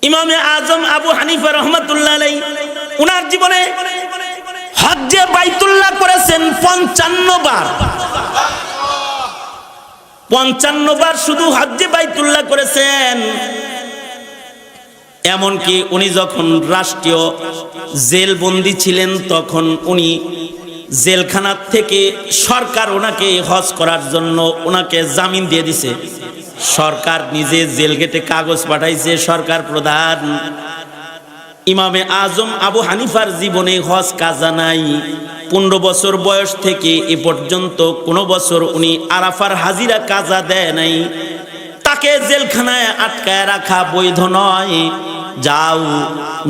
ইমামে আজম আবু হানিফা রহমাতুল্লাহ আলাইহি উনার জীবনে হজ্জে বাইতুল্লাহ করেছেন 55 বার। 55 বার শুধু হজ্জে বাইতুল্লাহ করেছেন। এমনকি উনি যখন রাষ্ট্রীয় জেলবন্দি ছিলেন তখন উনি জেলখানা থেকে সরকার ওনাকে হজ করার জন্য ওনাকে জামিন দিয়ে দিছে। সরকার নিজে জেল গেটে কাগজ পাঠাইছে। সরকার প্রধান ইমামে আজম আবু হানিফার জীবনে হজ কাজা নাই। 15 বছর বয়স থেকে এ পর্যন্ত কোনো বছর উনি আরাফার হাজিরা কাজা দেয় নাই। তাকে জেলখানায় আটকায় রাখা বৈধ নয়। যাও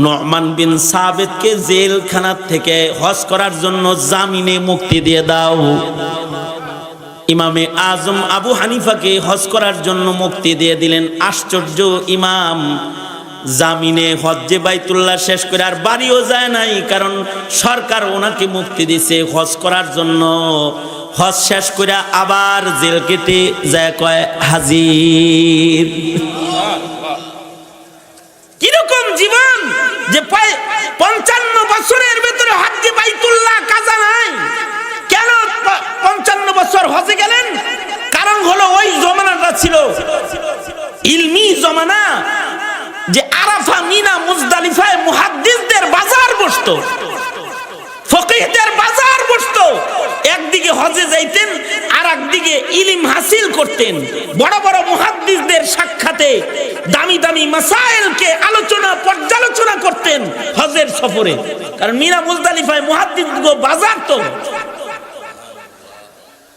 নুমান বিন সাবিতকে জেলখানা থেকে হজ করার জন্য জামিনে মুক্তি দিয়ে দাও। ইমামে আজম আবু হানিফাকে হজ করার জন্য মুক্তি দিয়ে দিলেন। আশ্চর্য, ইমাম জামিনে হজ্জে বাইতুল্লাহ শেষ করে আর বাড়িও যায় নাই, কারণ সরকার ওনাকে মুক্তি দিছে হজ করার জন্য। হজ শেষ করে আবার জেল কেটে যায় কয় হাজির। কিরকম জীবন যে 55 বছরের ভিতরে হজ্জে বাইতুল্লাহ কাজা নাই। কেন 55 বছর হজে গেলেন? কারণ হলো ওই জমানাটা ছিল ইলমি জমানা, যে আরাফা, মিনা, মুজদালিফায় মুহাদ্দিসদের বাজার বসতো, ফকিহদের বাজার বসতো। একদিকে হজে যাইতেন আর একদিকে ইলম হাসিল করতেন। বড় বড় মুহাদ্দিসদের সাক্ষাতে দামি দামি মাসাইলকে আলোচনা পর্যালোচনা করতেন হজের সফরে। কারণ মিনা মুজদালিফায় মুহাদ্দিসগো বাজার তো।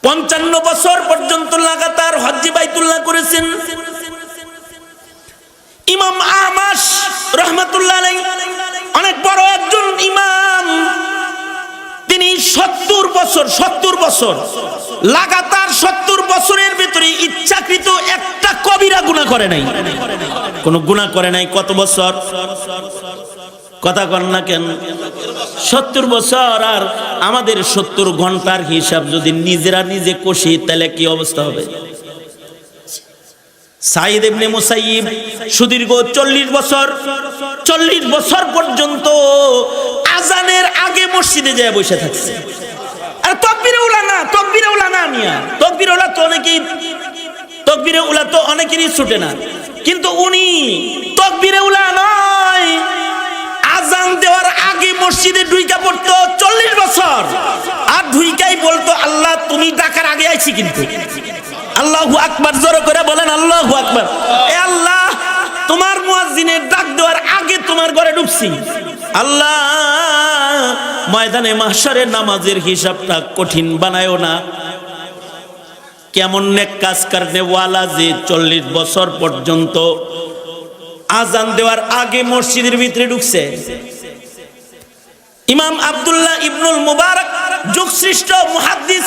55 বছর পর্যন্ত লাগাতার হজ্জে বাইতুল্লাহ করেছেন। ইমাম আহমাস রহমাতুল্লাহ আলাইহি অনেক বড় একজন ইমাম। তিনি 70 বছর লাগাতার 70 বছরের ভিতরে ইচ্ছাকৃত একটা কবিরা গুনাহ করে নাই। কোন গুনাহ করে নাই। কত বছর? কথা কন না কেন? 70 বছর। আর আমাদের 70 ঘন্টার হিসাব যদি নিজেরা নিজে কষি তাহলে কি অবস্থা হবে? সাইদ ইবনে মুসাইয়িব সুদীর্ঘ 40 বছর পর্যন্ত আজানের আগে মসজিদে যায় বসে থাকছে। আর তাকবীরে উলা না মিয়া, তাকবীরে উলা তো অনেকেরই ছুটে না, কিন্তু উনি তাকবীরে উলা নয়, আজান দেওয়ার আগে মসজিদে ঢুইকা পড়তো 40 বছর। আর ঢুইকাই বলতো, আল্লাহ তুমি ডাকার আগে আইছি কিন্তু। আল্লাহু আকবার, জোরে করে বলেন আল্লাহু আকবার। এ আল্লাহ, তোমার মুয়াজ্জিনের ডাক দেওয়ার আগে তোমার ঘরে ঢুকছি। আল্লাহ, ময়দানে মাহশারের নামাজের হিসাবটা কঠিন বানায়ও না। কেমন নেক কাজ করনে ওয়ালা যে 40 বছর পর্যন্ত আজান দেওয়ার আগে মসজিদের ভিতরে ঢুকছে। ইমাম আব্দুল্লাহ ইবনুল মুবারক, যুগশ্রেষ্ঠ মুহাদ্দিস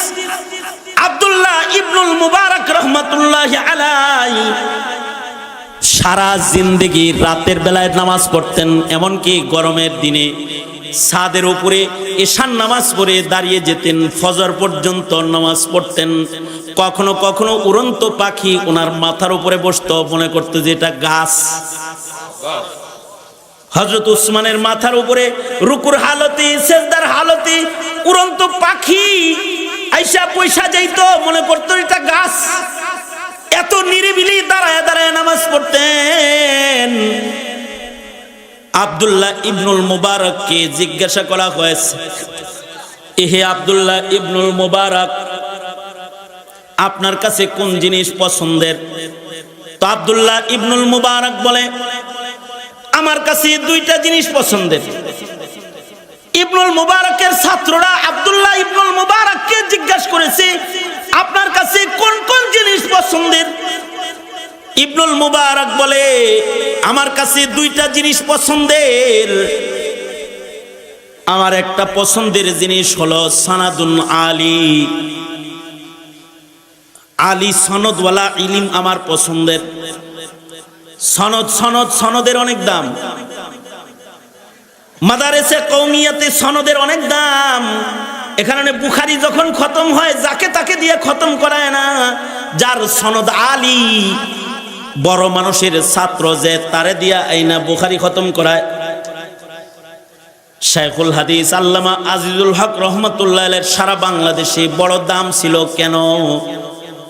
আব্দুল্লাহ ইবনুল মুবারক রহমাতুল্লাহি আলাইহি সারা জিন্দেগি রাতের বেলায় নামাজ পড়তেন। এমনকি গরমের দিনে ছাদের উপরে এশার নামাজ পড়ে দাঁড়িয়ে যেতেন, ফজর পর্যন্ত নামাজ পড়তেন। কখনো কখনো উড়ন্ত পাখি ওনার মাথার উপরে বসতো, মনে করতো যে এটা গাছ। হযরত উসমানের মাথার উপরে রুকুর হালতে, সেজদার হালতে উড়ন্ত পাখি আইসা পয়সা যাইতো, মনে করতো এটা গাছ। এত নিরিবিলি দাঁড়ায় দাঁড়ায় নামাজ পড়তেন। আব্দুল্লাহ ইবনুল মুবারককে জিজ্ঞাসা করা হয়েছে, এহে আব্দুল্লাহ ইবনুল মুবারক, আপনার কাছে কোন জিনিস পছন্দের? তো আব্দুল্লাহ ইবনুল মুবারক বলে, আমার কাছে 2টা জিনিস পছন্দের। ইবনুল মুবারকের ছাত্ররা আব্দুল্লাহ ইবনুল মুবারককে জিজ্ঞাসা করেছে, আপনার কাছে কোন কোন জিনিস পছন্দের? ইবনুল মুবারক বলে, আমার কাছে 2টা জিনিস পছন্দের। আমার একটা পছন্দের জিনিস হলো সানাদুন আলী, আলী সনদওয়ালা ইলম আমার পছন্দের। সনদের অনেক দাম। মাদারেসে কওমিয়াতে সনদের অনেক দাম। এখানে বুখারী যখন খতম হয় যাকে তাকে দিয়ে খতম করায় না, যার সনদ আলী বড় মানুষের ছাত্র যে তারে দিয়া আইনা বুখারী খতম করায়। শাইখুল হাদিস আল্লামা আজিজুল হক রহমতুল্লাহ আলাইহির সারা বাংলাদেশে বড় দাম ছিল কেন?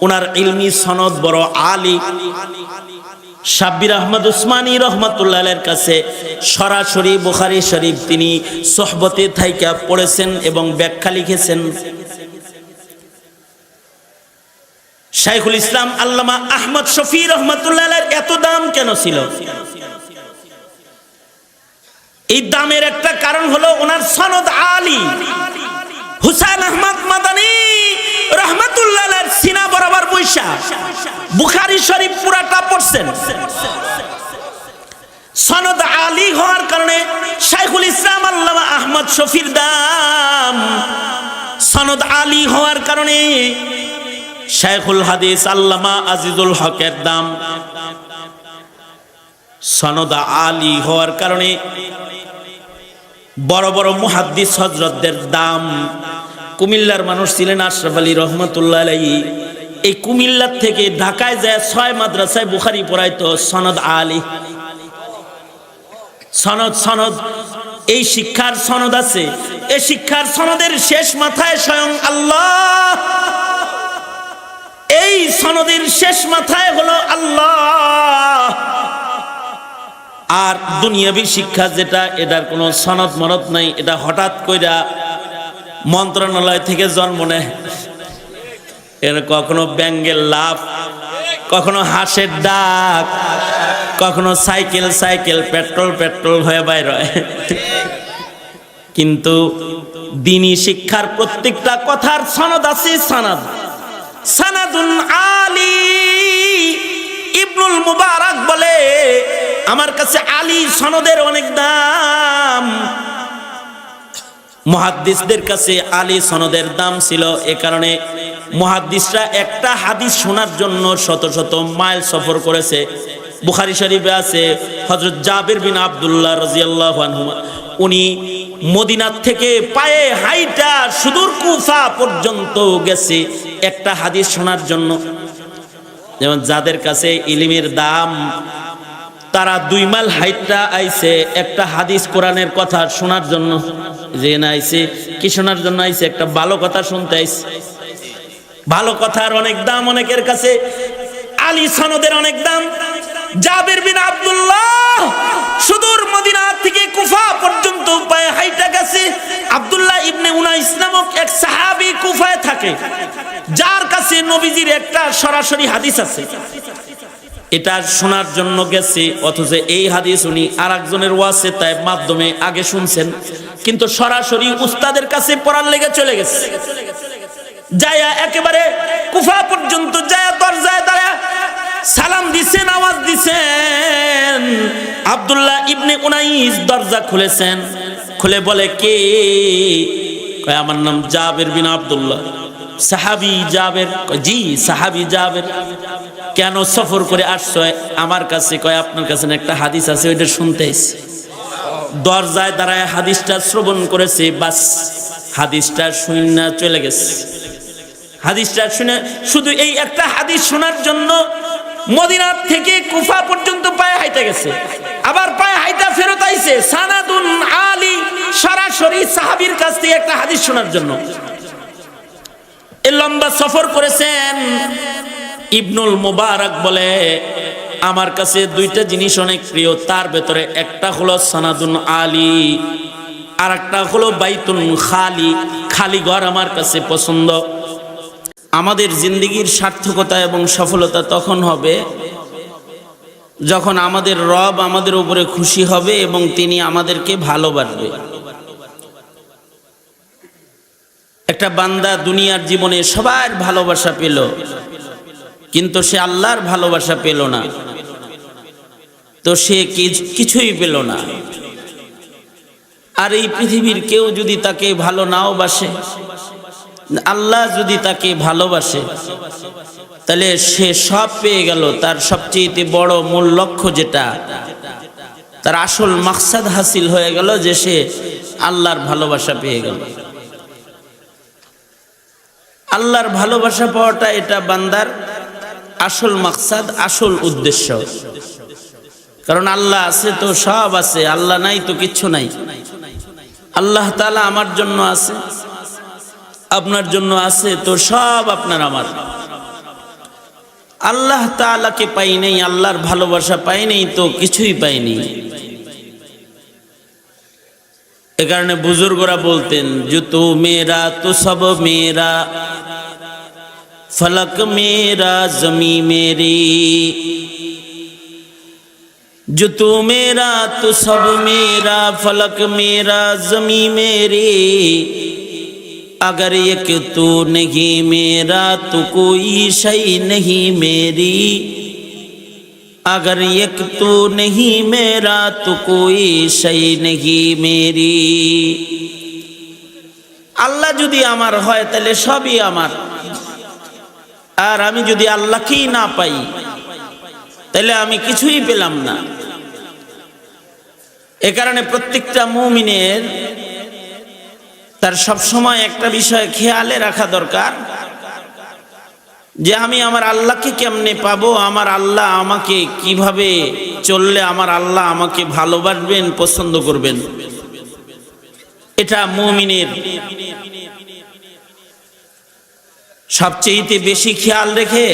ওনার ইলমি সনদ বড় আলী। শাব্বির আহমদ উসমানী রহমতুল্লাহ আলাইহির কাছে সরাসরি বুখারী শরীফ তিনি সোহবতে থাইকা পড়েছেন এবং ব্যাখ্যা লিখেছেন। শাইখুল ইসলাম আল্লামা আহমদ শফি রহমতুল্লাহ আলাইহির এত দাম কেন ছিল? এই দামের একটা কারণ হলো ওনার সনদ আলী। হুসাইন আহমদ মাদানী রহমতুল্লাহ আলাইহির সিনা বরাবর বৈশা বুখারী শরীফ পুরাটা পড়ছেন। সনদ আলী হওয়ার কারণে শাইখুল ইসলাম আল্লামা আহমদ শফির দাম, সনদ আলী হওয়ার কারণে শাইখুল হাদিস আল্লামা আজিজুল হকের দাম, সনদ আলী হওয়ার কারণে বড় বড় মুহাদ্দিস হযরতদের দাম। কুমিল্লার মানুষ ছিলেন আশরাফ আলী রহমতুল্লাহ আলাইহি। এই কুমিল্লার থেকে ঢাকায় যায় 6 মাদ্রাসায় বুখারী পড়াইতো সনদ আলী। সনদ এই শিক্ষার সনদ আছে। এই শিক্ষার সনদের শেষ মাথায় স্বয়ং আল্লাহ, এই সনদের শেষ মাথায় হলো আল্লাহ। আর দুনিয়াবী শিক্ষা যেটা, এটার কোনো সনদ মনত নাই। এটা হঠাৎ কইরা মন্ত্রণালয় থেকে জন্ম নেয়। এর কখনো ব্যাঙ্গের লাভ, কখনো হাঁসের ডাক, কখনো সাইকেল পেট্রোল হয়ে বাইর হয়। কিন্তু দ্বীনি শিক্ষার প্রত্যেকটা কথার সনদ আছে। সানাদুন আলী। ইবনুল মুবারক বলে আমার কাছে আলী সনদের অনেক দাম। মুহাদ্দিসদের কাছে আলী সনদের দাম ছিল। এ কারণে মুহাদ্দিসরা একটা হাদিস শোনার জন্য শত শত মাইল সফর করেছে। বুখারী শরীফে আছে হযরত জাবির বিন আব্দুল্লাহ রাদিয়াল্লাহু আনহু, উনি মদিনার থেকে পায়ে হাইটা সুদূর কুফা পর্যন্ত গেছে একটা হাদিস শোনার জন্য। যেমন যাদের কাছে ইলমের দাম, তারা 2 মাইল হাইটা আইছে একটা হাদিস কোরআনের কথা শোনার জন্য। যে না আইছে কি শোনার জন্য আইছে? একটা ভালো কথা শুনতে আইছে। ভালো কথার অনেক দাম অনেকের কাছে, আলী সনদের অনেক দাম। জাবির বিন আব্দুল্লাহ সুদূর মদিনা থেকে কুফা পর্যন্ত পায়ে হাইটা গেছে। আব্দুল্লাহ ইবনে উনাইস নামক এক সাহাবী কুফায় থাকে, যার কাছে নবীজির একটা সরাসরি হাদিস আছে। এটা শোনার জন্য গেছে, অথচ এই হাদিস উনি আরেকজনের ওয়াসিতার মাধ্যমে আগে শুনছেন, কিন্তু সরাসরি উস্তাদের কাছে পড়ার লেগে চলে গেছে। যায়া একেবারে কুফা পর্যন্ত যায়া দরজায় দাঁড়ায় সালাম দিছেন, আওয়াজ দিছেন। আব্দুল্লাহ ইবনে উনাইস দরজা খুলেছেন, খুলে বলে কে? কয় আমার নাম জাবির বিন আব্দুল্লাহ। সাহাবী জাবির? জি সাহাবী জাবির। কেন সফর করে আসছো আমার কাছে? কয় আপনার কাছে একটা হাদিস আছে, ওইটা শুনতে এসেছি। দরজায় দাঁড়ায় হাদিসটা শ্রবণ করেছে, বাস হাদিসটা শুনে চলে গেছে। হাদিসটা শুনে শুধু এই একটা হাদিস শোনার জন্য মদিনার থেকে কুফা পর্যন্ত পায়ে হাইটা গেছে, আবার পায়ে হাইটা ফেরত আইছে। সানাদুন আলী, সরাসরি সাহাবীর কাছ থেকে একটা হাদিস শোনার জন্য এই লম্বা সফর করেছেন। ইবনুল মুবারক বলে আমার কাছে 2টা জিনিস অনেক প্রিয়, তার ভেতরে একটা হলো সানাদুন আলী, আর একটা হলো বাইতুন খালি, খালি ঘর আমার কাছে পছন্দ। আমাদের জিন্দেগির সার্থকতা এবং সফলতা তখন হবে যখন আমাদের রব আমাদের উপরে খুশি হবে এবং তিনি আমাদেরকে ভালোবাসবে। একটা বান্দা দুনিয়ার জীবনে সবার ভালোবাসা পেল, কিন্তু সে আল্লাহর ভালোবাসা পেল না, তো সে কিছুই পেল না। আর এই পৃথিবীর কেউ যদি তাকে ভালো নাও বাসে, আল্লাহ যদি তাকে ভালোবাসে, তাহলে সে সব পেয়ে গেল। তার সবচেয়ে বড় মূল লক্ষ্য যেটা, তার আসল মাকসাদ হাসিল হয়ে গেল, যে সে আল্লাহর ভালোবাসা পেয়ে গেল। আল্লাহর ভালোবাসা পাওয়াটা এটা বান্দার আসল মাকসাদ, আসল উদ্দেশ্য। কারণ আল্লাহ আছে তো সব আছে, আল্লাহ নাই তো কিচ্ছু নাই। আল্লাহ তাআলা আমার জন্য আছে, আপনার জন্য আছে, তো সব আপনার আমার। আল্লাহ তাআলাকে পাই নাই, আল্লাহর ভালোবাসা পাই নাই, তো কিছুই পাইনি। এ কারণে বুজুর্গরা বলতেন, जो तू मेरा तो सब मेरा, फलक मेरा जमी मेरी, जो तू मेरा तो सब मेरा, फलक मेरा जमी मेरी, अगर एक तू नहीं मेरा तो कोई शय नहीं मेरी, अगर एक तू नहीं मेरा तो कोई शय नहीं मेरी। আল্লাহ যদি আমার হয় তাহলে সবই আমার, আর আমি যদি আল্লাহকেই না পাই তাহলে আমি কিছুই পেলাম না। এ কারণে প্রত্যেকটা মুমিনের তার সব সময় একটা বিষয় খেয়ালে রাখা দরকার, যে আমি আমার আল্লাহকে কেমনে পাবো, আমার আল্লাহ আমাকে কিভাবে চললে আমার আল্লাহ আমাকে ভালোবাসবেন, পছন্দ করবেন। এটা মুমিনের সবচেয়ে বেশি খেয়াল রেখে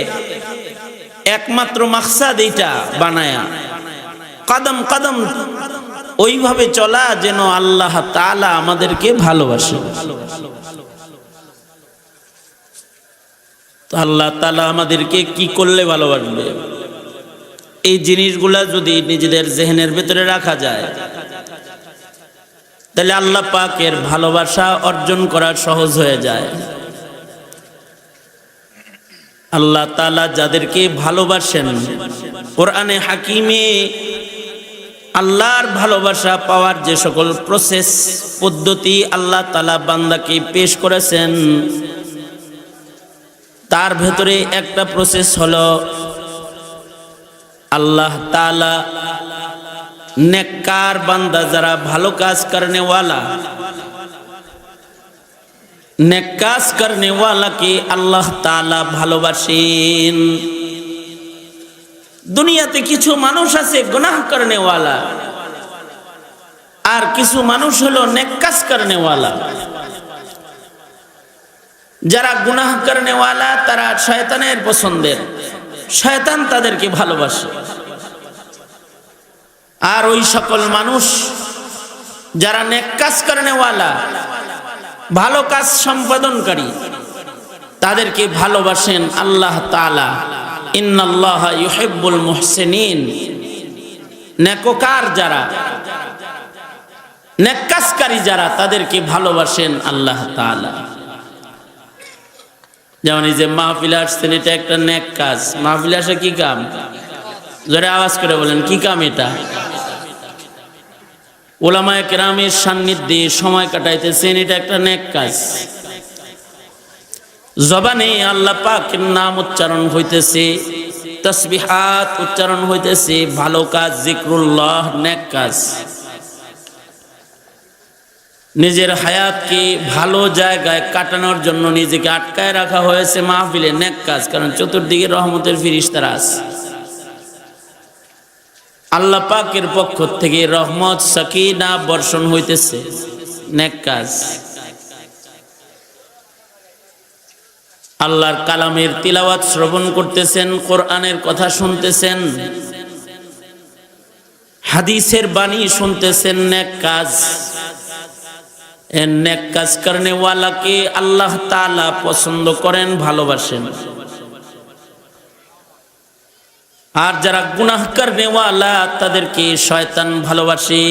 একমাত্র মাকসাদ এইটা বানায়া কদম কদম ওইভাবে চলা যেন আল্লাহ তাআলা আমাদেরকে ভালোবাসে। তো আল্লাহ তাআলা আমাদেরকে কি করলে ভালোবাসবে, এই জিনিসগুলা যদি নিজেদের জেহেনের ভিতরে রাখা যায় তাহলে আল্লাহ পাকের ভালোবাসা অর্জন করা সহজ হয়ে যায়। আল্লাহ তাআলা যাদেরকে ভালোবাসেন, কোরআনে হাকিমে আল্লাহর ভালোবাসা পাওয়ার যে সকল প্রসেস পদ্ধতি আল্লাহ তাআলা বান্দাকে পেশ করেছেন, তার ভেতরে একটা প্রসেস হলো আল্লাহ তাআলা নেককার বান্দা যারা ভালো কাজ করনে ওয়ালা, नेक काज करने वाला के अल्लाह ताला ভালোবাসেন। দুনিয়াতে কিছু মানুষ আছে গুনাহ করনে वाला, আর কিছু মানুষ হলো নেক কাজ করনে वाला। যারা গুনাহ করনে वाला তারা শয়তানের পছন্দের, শয়তান তাদেরকে ভালোবাসে। আর ওই সকল মানুষ যারা নেক কাজ করনে वाला, ভালো কাজ সম্পাদনকারী, তাদেরকে ভালোবাসেন আল্লাহ তাআলা। ইন্নাল্লাহা ইউহিব্বুল মুহসিনিন, নেককার যারা, নেক কাজকারী যারা, তাদেরকে ভালোবাসেন আল্লাহ তাআলা। যেমন এই যে মাহফিলে আসছেন, এটা একটা নেক কাজ। মাহফিলে আসা কি কাম? জোরে আওয়াজ করে বলেন, কি কাম এটা? উলামায়ে কেরামের সান্নিধ্যে সময় কাটাইতেছেন, এটা একটা নেক কাজ। জবানে আল্লাহ পাকের নাম উচ্চারণ হইতেছে, তাসবিহাত উচ্চারণ হইতেছে, ভালো কাজ, জিক্রুল্লাহ, নেক কাজ। নিজের হায়াতকে ভালো জায়গায় কাটানোর জন্য নিজেকে আটকায় রাখা হয়েছে মাহফিলে, নেক কাজ। কারণ চতুর্দিকে রহমতের ফেরেশতারা আছে, আল্লাহ পাকের পক্ষ থেকে রহমত সাকিনা বর্ষণ হইতেছে, নেক কাজ। আল্লাহর কালামের তিলাওয়াত শ্রবণ করতেছেন, কোরআনের কথা শুনতেছেন, হাদিসের বাণী শুনতেছেন, নেক কাজ। নেক কাজ করনে ওয়ালাকে আল্লাহ তাআলা পছন্দ করেন, ভালোবাসেন। আর যারা গুনাহ করনে ওয়ালা তাদেরকে শয়তান ভালোবাসে।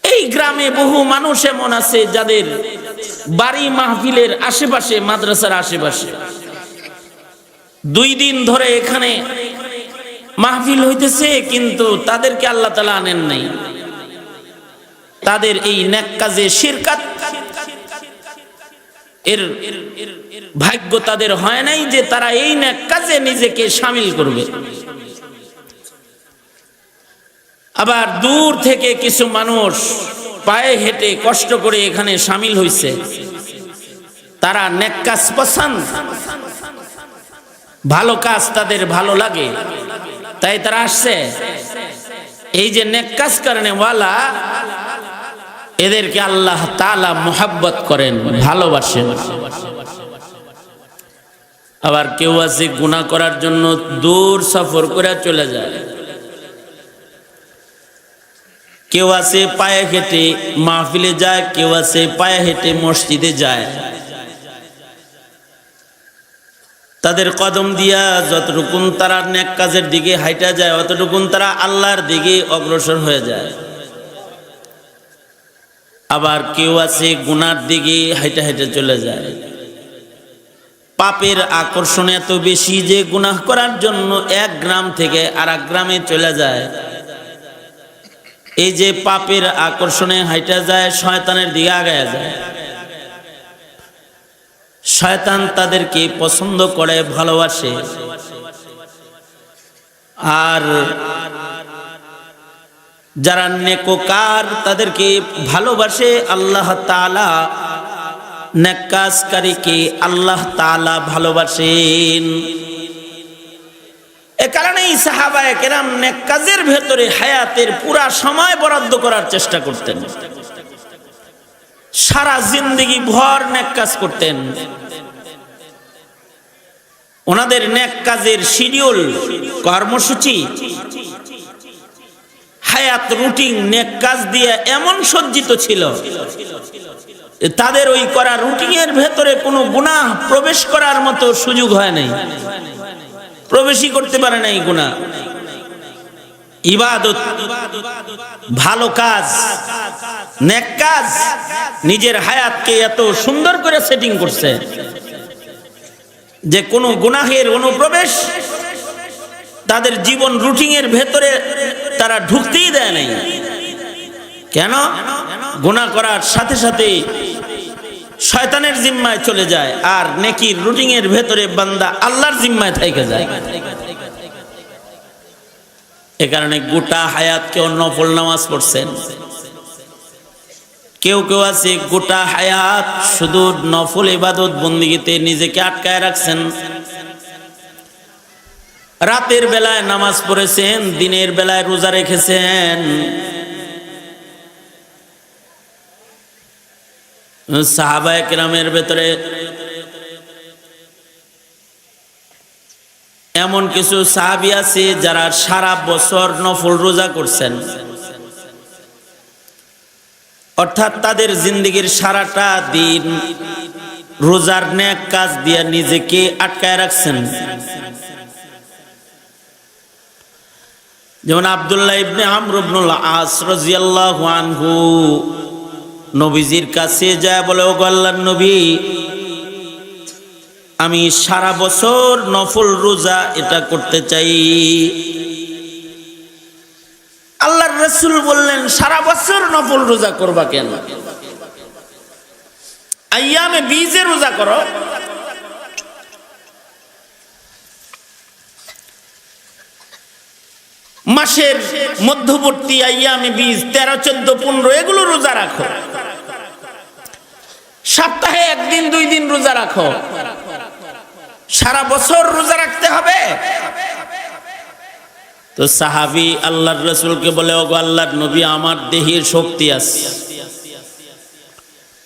এই গ্রামে বহু মানুষ এমন আছে যাদের বাড়ি মাহফিলের আশেপাশে, মাদ্রাসার আশেপাশে। 2 দিন ধরে এখানে মাহফিল হইতেছে, কিন্তু তাদেরকে আল্লাহ তাআলা আনেন নাই। তাদের এই নেক কাজে শিরকাত এর ভাগ্য তাদের হয় নাই যে তারা এই নেক কাজে নিজেকে শামিল করবে। আবার দূর থেকে কিছু মানুষ পায়ে হেঁটে কষ্ট করে এখানে শামিল হইছে, তারা নেক কাজ পছন্দ, ভালো কাজ তাদের ভালো লাগে, তাই তারা আসছে। এই যে নেক কাজ করনে ওয়ালা, এদেরকে আল্লাহ তাআলা মুহাব্বত করেন, ভালোবাসেন। আবার কেউ আছে গুনাহ করার জন্য দূর সফর করে চলে যায়, কেউ আছে পায়ে হেঁটে মাহফিলে যায়, কেউ আছে পায়ে হেঁটে মসজিদে যায়। তাদের কদম দিয়া যতটুকুন তারা নেক কাজের দিকে হাইটা যায়, অতটুকুন তারা আল্লাহর দিকে অগ্রসর হয়ে যায়। আবার কেউ আছে গুনার দিকে হাইটা হাইটা চলে যায়। পাপের আকর্ষণ এত বেশি যে গুনাহ করার জন্য এক গ্রাম থেকে আরেক গ্রামে চলে যায়। এই যে পাপের আকর্ষণে হাইটা যায়, শয়তানের দিকে আগায় যায়। শয়তান তাদেরকে পছন্দ করে, ভালোবাসে। আর যারা নেককার তাদেরকে ভালোবাসে আল্লাহ তাআলা, নেক কাজকারীকে আল্লাহ তাআলা ভালোবাসেন। এ কারণেই সাহাবায়ে কেরাম নেক কাজের ভেতরে হায়াতের পুরা সময় বরাদ্দ করার চেষ্টা করতেন, সারা জিন্দেগি ভর নেক কাজ করতেন। ওনাদের নেক কাজের শিডিউল, কর্মসূচি, হায়াত রুটিন নেক কাজ দিয়ে এমন সজ্জিত ছিল, তাদের ওই করা রুটিনের ভেতরে কোনো গুনাহ প্রবেশ করার মতো সুযোগ হয় নাই, প্রবেশই করতে পারে নাই গুনাহ। ইবাদত, ভালো কাজ, নেক কাজ, নিজের হায়াতকে এত সুন্দর করে সেটিং করছে যে কোনো গুনাহের অনুপ্রবেশ তাদের জীবন রুটিনের ভেতরে তারা ঢুকতেই দেয় নাই। কেন? গুনাহ করার সাথে সাথে শয়তানের জিম্মায় চলে যায়, আর নেকির রুটিনের ভেতরে বান্দা আল্লাহর জিম্মায় থেকে যায়। এ কারণে গোটা হায়াত কেউ নফল নামাজ পড়ছেন, কেউ কেউ আছে গোটা হায়াত শুধু নফল ইবাদত বন্দেগীতে নিজেকে আটকায় রাখছেন। রাতের বেলায় নামাজ পড়েছেন, দিনের বেলায় রোজা রেখেছেন। সাহাবায়ে কেরামের ভেতরে এমন কিছু সাহাবী আছে যারা সারা বছর নফল রোজা করছেন, অর্থাৎ তাদের জিন্দেগির সারাটা দিন রোজার নেক কাজ দিয়ে নিজেকে আটকায় রাখছেন। যেমন আব্দুল্লাহ ইবনে আমর ইবনুল আস রাদিয়াল্লাহু আনহু নবীজির কাছে যায়, বলে, ওগো আল্লাহর নবী, আমি সারা বছর নফল রোজা এটা করতে চাই। আল্লাহর রাসূল বললেন, সারা বছর নফল রোজা করবা কেন? আইয়ামে বীজে রোজা করো। মাসের মধ্যবর্তী আইয়ামে বীজ 13, 14, 15 এগুলো রোজা রাখো। সপ্তাহে একদিন 2 দিন রোজা রাখো। সারা বছর রোজা রাখতে হবে? তো সাহাবী আল্লাহর রাসূলকে বলে, ওগো আল্লাহর নবী, আমার দেহে শক্তি আছে,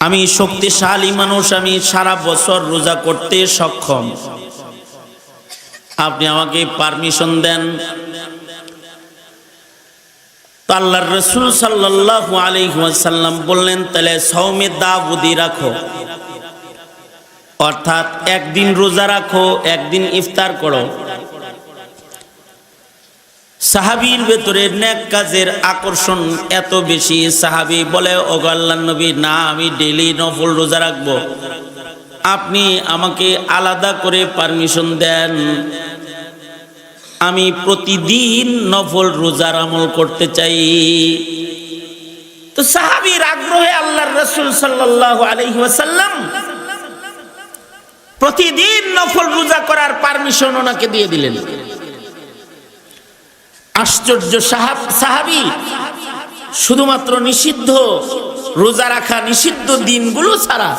আমি শক্তিশালী মানুষ, আমি সারা বছর রোজা করতে সক্ষম, আপনি আমাকে পারমিশন দেন। তো আল্লাহর রাসূল সাল্লাল্লাহু আলাইহি ওয়াসাল্লাম বললেন, তাহলে সাওমে দাউদি রাখো, অর্থাৎ একদিন রোজা রাখো, একদিন ইফতার করো। সাহাবীর ভেতরে নেক কাজের আকর্ষণ এত বেশি, সাহাবী বলে, ওগো আল্লাহর নবী, না, আমি ডেইলি নফল রোজা রাখবো, আপনি আমাকে আলাদা করে পারমিশন দেন, আমি প্রতিদিন নফল রোজার আমল করতে চাই। তো সাহাবীর আগ্রহে আল্লাহর রাসূল সাল্লাল্লাহু আলাইহি ওয়াসাল্লাম প্রতিদিন নফল রোজা করার পারমিশন ওনাকে দিয়ে দিলেন। আশ্চর্য সাহাবী শুধুমাত্র নিষিদ্ধ রোজা রাখা, নিষিদ্ধ দিনগুলো ছাড়া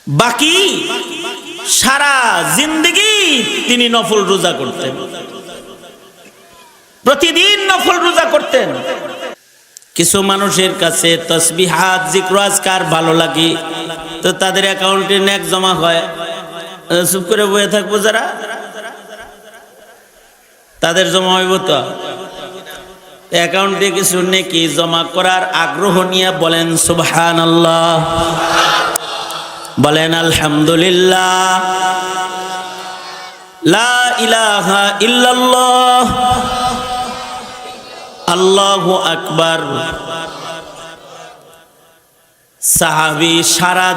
বাকি সারা জিন্দেগি তিনি নফল রোজা করতেন, প্রতিদিন নফল রোজা করতেন। কিছু মানুষের কাছে তাসবিহাত জিক্র আজকার ভালো লাগে, তো তাদের অ্যাকাউন্টে নেক জমা হয়, চুপ করে বসে থাকবো যারা, তাদের জমা হইব তো অ্যাকাউন্টে কিছু নেকি জমা করার আগ্রহ নিয়ে বলেন সুবহানাল্লাহ, বলেন আলহামদুলিল্লাহ, লা ইলাহা ইল্লাল্লাহ, আল্লাহু আকবার। সাহাবী সারা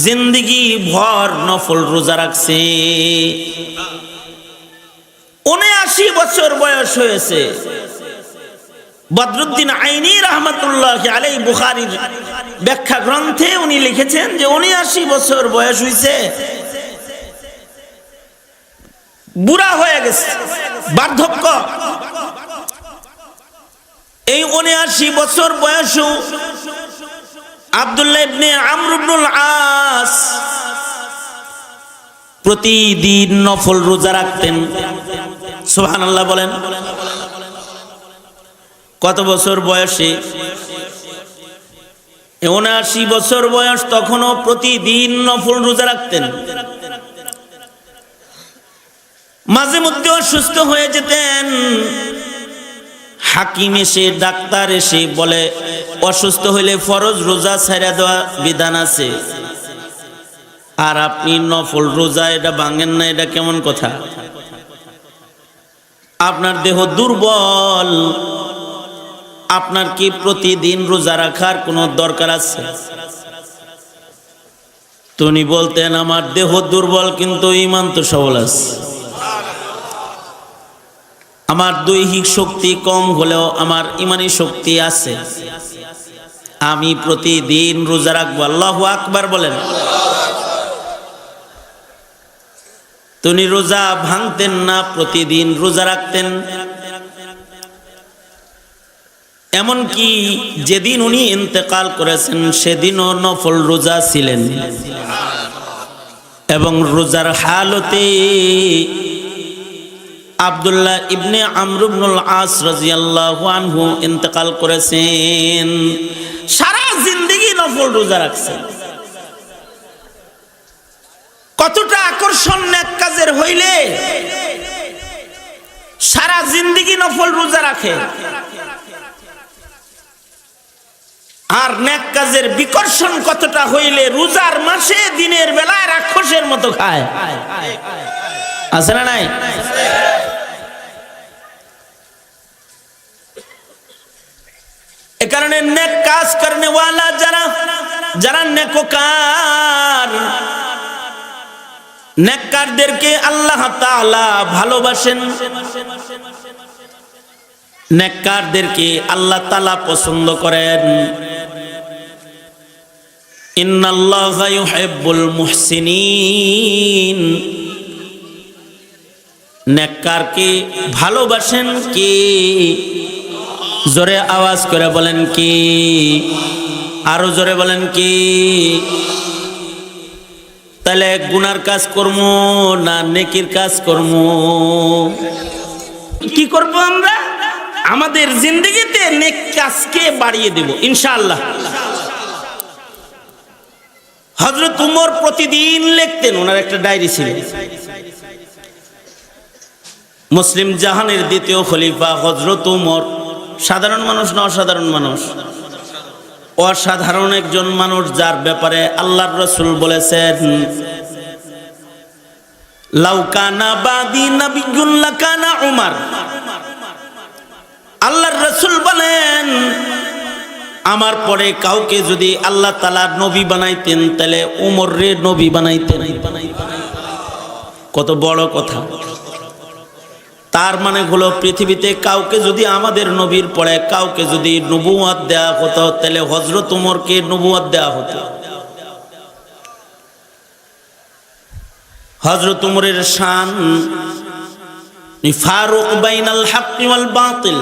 জিন্দেগি ভর নফল রোজা রাখছে, ৭৯ বছর বয়স হয়েছে। বদরুদ্দিন আইনি রহমতুল্লাহ আলাইহি বুখারীর ব্যাখ্যা গ্রন্থে উনি লিখেছেন যে ৭৯ বছর বয়স হয়েছে, বুড়া হয়ে গেছে, বার্ধক্য। এই ৭৯ বছর বয়সে আব্দুল্লাহ ইবনে আমর ইবনুল আস প্রতিদিন নফল রোজা রাখতেন। সুবহানাল্লাহ বলেন। কত বছর বয়সে? ৭৯ বছর বয়স, তখনও প্রতিদিন নফল রোজা রাখতেন। মাঝে মধ্যে অসুস্থ হয়ে যেতেন, হাকিম এসে, ডাক্তার এসে বলে অসুস্থ হইলে ফরজ রোজা ছাইড়া দেওয়া বিধান আছে, আর আপনি নফল রোজা এটা ভাঙেন না, এটা কেমন কথা? আপনার দেহ দুর্বল, আপনার কি প্রতিদিন রোজা রাখার কোনো দরকার আছে? তিনি বলতেন আমার দেহ দুর্বল কিন্তু ঈমান তো সবল আছে, আমার দৈহিক শক্তি কম হলেও আমার ঈমানি শক্তি আছে, আমি প্রতিদিন রোজা রাখবো। আল্লাহু আকবার বলেন। তিনি রোজা ভাঙতেন না, প্রতিদিন রোজা রাখতেন। এমনকি যেদিন উনি ইন্তেকাল করেছেন সেদিনও নফল রোজা ছিলেন, এবং রোজার হালতে আব্দুল্লাহ ইবনে আমর ইবনুল আস রাদিয়াল্লাহু আনহু ইন্তেকাল করেছেন। সারা জিন্দেগি নফল রোজা রাখছেন। কতটা আকর্ষণ নেক কাজের হইলে সারা জিন্দেগি নফল রোজা রাখে, আর নেক কাজের বিকর্ষণ কতটা হইলে রোজার মাসে দিনের বেলায় রাক্ষসের মতো খায়। আছে না নাই? এ কারণে নেক কাজ করনে ওয়ালা যারা নেককার, নেককারদেরকে আল্লাহ তাআলা ভালোবাসেন, নেককারদেরকে আল্লাহ তাআলা পছন্দ করেন। ইন্নাল্লাহা ইউহিব্বুল মুহসিনিন। নেককারকে ভালোবাসেন কে? জোরে আওয়াজ করে বলেন কি? আরো জোরে বলেন কি? তাহলে গুনার কাজ করবো না নেকির কাজ করবো? কি করব আমরা? আমাদের জিন্দেগিতে নেক কাজকে বাড়িয়ে দেব ইনশাআল্লাহ। হযরত উমর প্রতিদিন লিখতেন, ওনার একটা ডায়েরি ছিল। মুসলিম জাহানের দ্বিতীয় খলিফা হযরত উমর সাধারণ মানুষ না অসাধারণ মানুষ? অসাধারণ একজন মানুষ, যার ব্যাপারে আল্লাহর রাসূল বলেছেন লাউ কানা বাদি নাবিয়্যুন লাকানা উমর। আল্লাহর রাসূল বলেন আমার পরে কাউকে যদি আল্লাহ তাআলা নবী বানাইতেন তাহলে উমর রে নবী বানাইতেন। কত বড় কথা! তার মানে হলো পৃথিবীতে কাউকে যদি আমাদের নবীর পরে কাউকে যদি নবুয়ত দেয়া হতো তাহলে হযরত উমরকে নবুয়ত দেয়া হতো। হযরত উমরের শান ফারুক বাইনাল হক ওয়াল বাতিল।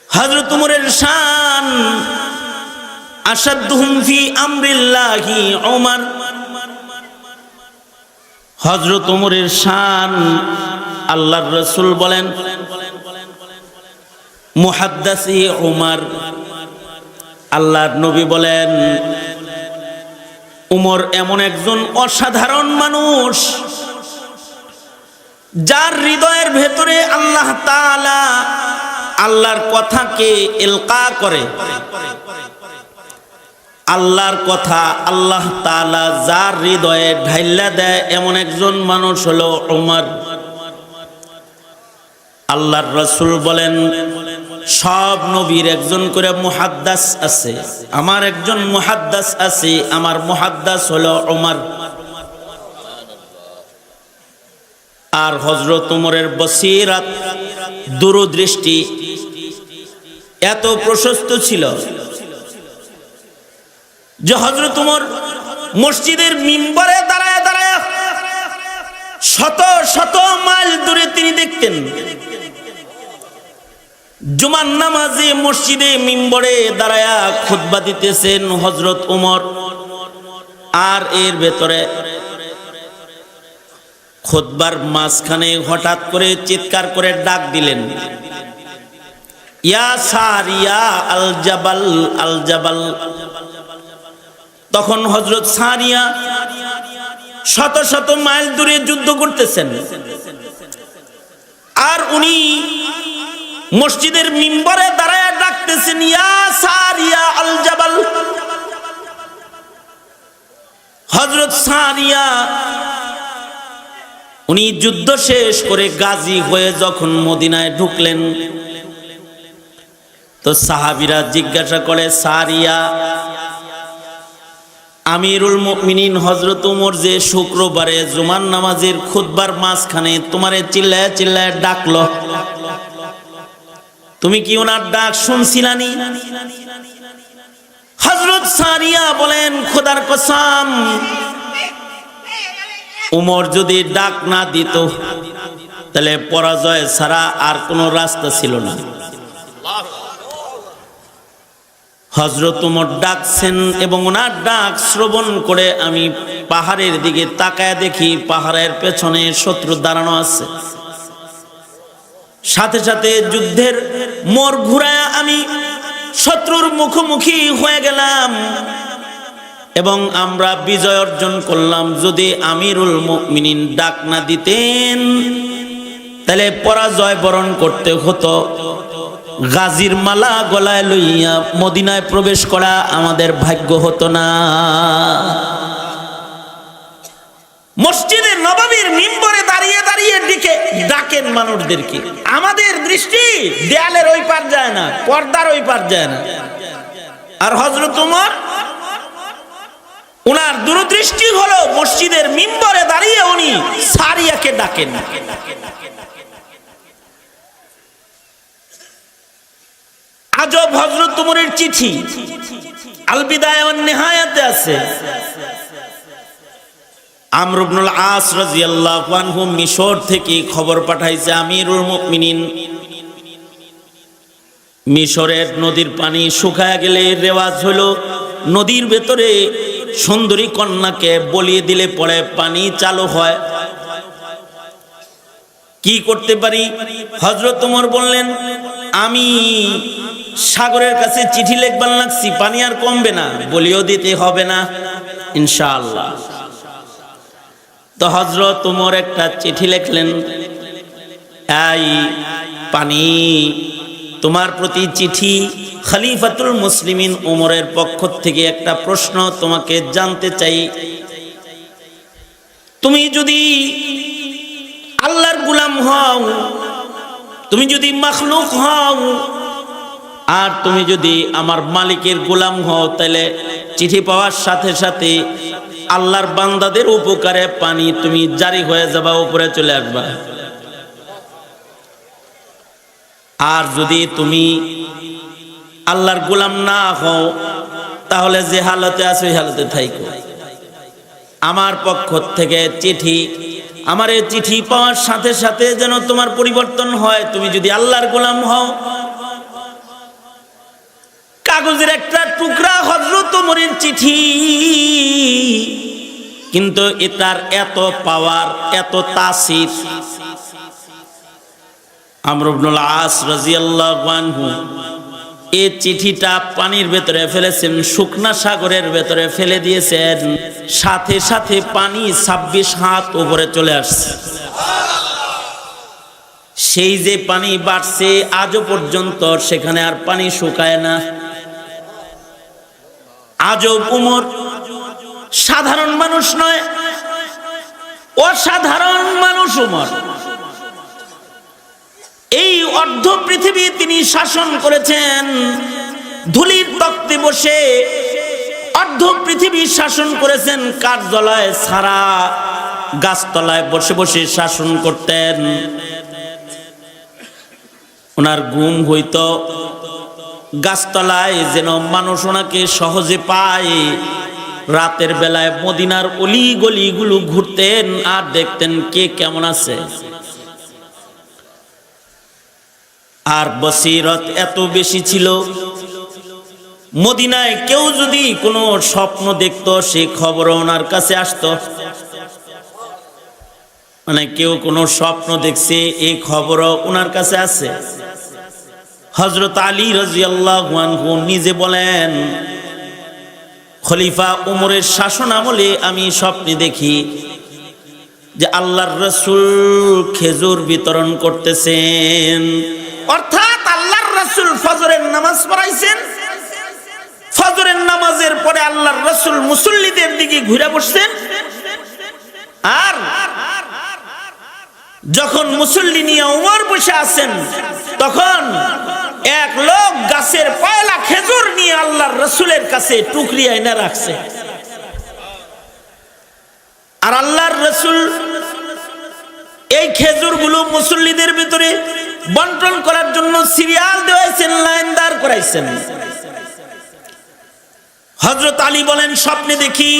হযরত উমরের শান আশাদুহুম ফি আমরিল্লাহি উমর। হযরত ওমরের শান আল্লাহর রাসূল বলেন মুহাদ্দিসি উমর, আল্লাহর নবী বলেন উমর এমন একজন অসাধারণ মানুষ যার হৃদয়ের ভেতরে আল্লাহ তাআলা আল্লাহর কথাকে ইলকা করে। আল্লাহর কথা আল্লাহ তাআলা যার হৃদয়ে ঢাইলা দেয় এমন একজন মানুষ হলো উমর। আল্লাহর রাসূল বলেন সব নবীর একজন করে মুহাদ্দিস আছে, আমার একজন মুহাদ্দিস আছে, আমার মুহাদ্দিস হলো উমর। আর হযরত উমরের বসিরাত দূরদৃষ্টি এত প্রশস্ত ছিল যে হযরত উমর মসজিদের মিম্বরে দাঁড়ায় দাঁড়ায় শত শত মাইল দূরে তিনি দেখতেন। জুমার নামাজে মসজিদে মিম্বরে দাঁড়ায়া খুতবা দিতেছেন হযরত উমর, আর এর ভেতরে খুতবার মাঝখানে হঠাৎ করে চিৎকার করে ডাক দিলেন, ইয়া সারিয়া আল জাবাল আল জাবাল। তখন হযরত সারিয়া শত শত মাইল দূরে যুদ্ধ করতেছেন, আর উনি মসজিদের মিম্বরে দাঁড়ায় ডাকতেছেন, ইয়া সারিয়া আল জাবাল। হযরত সারিয়া উনি যুদ্ধ শেষ করে গাজী হয়ে যখন মদিনায় ঢুকলেন, তো সাহাবীরা জিজ্ঞাসা করে, সারিয়া, আমিরুল মুমিনিন হযরত ওমর যে শুক্রবারে জুমার নামাজের খুতবার মাঝখানে তোমারে চিল্লায় চিল্লায় ডাকলো, তুমি কি ওনার ডাক শুনছিলানি? হযরত সারিয়া বলেন, খোদার কসম, ওমর যদি ডাক না দিত তাহলে পরাজয় ছাড়া আর কোনো রাস্তা ছিল না। হযরত ওমর ডাকছেন এবং ওনার ডাক শ্রবণ করে আমি পাহাড়ের দিকে তাকায় দেখি পাহাড়ের পেছনে শত্রু দাঁড়ানো আছে। সাথে সাথে যুদ্ধের মোড় ঘুরায় আমি শত্রুর মুখোমুখি হয়ে গেলাম এবং আমরা বিজয় অর্জন করলাম। যদি আমিরুল মুমিনিন ডাক না দিতেন তাহলে পরাজয় বরণ করতে হতো। গাজীর মালা গলায় লইয়া মদিনায় প্রবেশ করা আমাদের ভাগ্য হতো না। মসজিদে নববীর মিম্বরে দাঁড়িয়ে দাঁড়িয়ে ডাকেন মানুষদেরকে। আমাদের দৃষ্টি দেয়ালের ওই পার যায় না, পর্দার ওই পার যায় না। আর হযরত ওমর ওনার দূরদৃষ্টি হলো মসজিদের মিম্বরে দাঁড়িয়ে উনি সারিয়াকে ডাকেন। আজব হযরত ওমরের চিঠি আল বিদায়া ওয়ান নিহায়াতে আছে। আমর ইবনুল আস রাদিয়াল্লাহু আনহু মিশর থেকে খবর পাঠাইছে, আমিরুল মুমিনিন মিশরের নদীর পানি শুকায় গেলে রেওয়াজ হলো নদীর ভেতরে সুন্দরী কন্যাকে বলিয়ে দিলে পরে পানি চালু হয়। কি করতে পারি? হযরত ওমর বললেন, আমি সাগরের কাছে চিঠি লিখবার লাগছি, পানি আর কমবে না, বলিও দিতে হবে না ইনশাআল্লাহ। তো হযরত ওমর একটা চিঠি লিখলেন, এই পানি, তোমার প্রতি চিঠি, খলিফাতুল মুসলিমিন ওমরের পক্ষ থেকে একটা প্রশ্ন তোমাকে জানতে চাই। তুমি যদি আল্লাহর গোলাম হও, তুমি যদি মাখলুক হও, আর তুমি যদি আমার মালিকের গোলাম হও, তাহলে চিঠি পাওয়ার সাথে সাথে আল্লাহর বান্দাদের উপকারে পানি তুমি জারি হয়ে যাবা, উপরে চলে আসবা। আর যদি তুমি আল্লাহর গোলাম না হও, তাহলে যে হালতে আছো ওই হালতে থাইকো। আমার পক্ষ থেকে চিঠি, আমার এই চিঠি পাওয়ার সাথে সাথে যেন তোমার পরিবর্তন হয়। তুমি যদি আল্লাহর গোলাম হও, কাগজের একটা টুকরা হযরত ওমরের চিঠি, কিন্তু এটার এত পাওয়ার, এত তাসির। আমর ইবনুল আস রাদিয়াল্লাহু আনহু এই চিঠিটা পানির ভেতরে ফেলেছেন, শুকনা সাগরের ভেতরে ফেলে দিয়েছেন, সাথে সাথে পানি 26 হাত উপরে চলে আসছে। সেই যে পানি বাড়ছে আজও পর্যন্ত সেখানে আর পানি শুকায় না। আজব উমর সাধারণ মানুষ নয়, অসাধারণ মানুষ উমর। এই অর্ধ পৃথিবী তিনি শাসন করেছেন, ধুলির তক্তে বসে অর্ধ পৃথিবী শাসন করেছেন। কাঠজলায় ছাড়া গাছতলায় বসে বসে শাসন করতেন। ওনার ঘুম হইতো গাছতলায়, যেন মানুষ ওনাকে সহজে পায়। রাতের বেলায় মদিনার অলি গলিগুলো ঘুরতেন আর দেখতেন কে কেমন আছে। আর বসিরত এত বেশি ছিল, মদিনায় কেউ যদি কোনো স্বপ্ন দেখতো সে খবর ওনার কাছে আসতো। মানে কেউ কোনো স্বপ্ন দেখছে এই খবরও ওনার কাছে আছে। হযরত আলী রাদিয়াল্লাহু আনহু নিজে বলেন, খলিফা উমরের শাসন আমলে আমি স্বপ্নে দেখি যে আল্লাহর রাসূল খেজুর বিতরণ করতেছেন। অর্থাৎ আল্লাহর রাসূল ফজরের নামাজ পড়াইছেন, ফজরের নামাজের পরে আল্লাহর রাসূল মুসল্লিদের দিকে ঘুরে বসছেন। আর যখন মুসল্লি নিয়ে উমর বসে আছেন, তখন এক লোক গাছের পয়লা খেজুর নিয়ে আল্লাহর রাসূলের কাছে টুকরি এনে রাখছে। আর আল্লাহর রাসূল এই খেজুরগুলো মুসল্লিদের ভিতরে বন্টন করার জন্য সিরিয়াল দেওয়াইছেন, লাইন দাঁড় করাইছেন। হযরত আলী বলেন, স্বপ্নে দেখি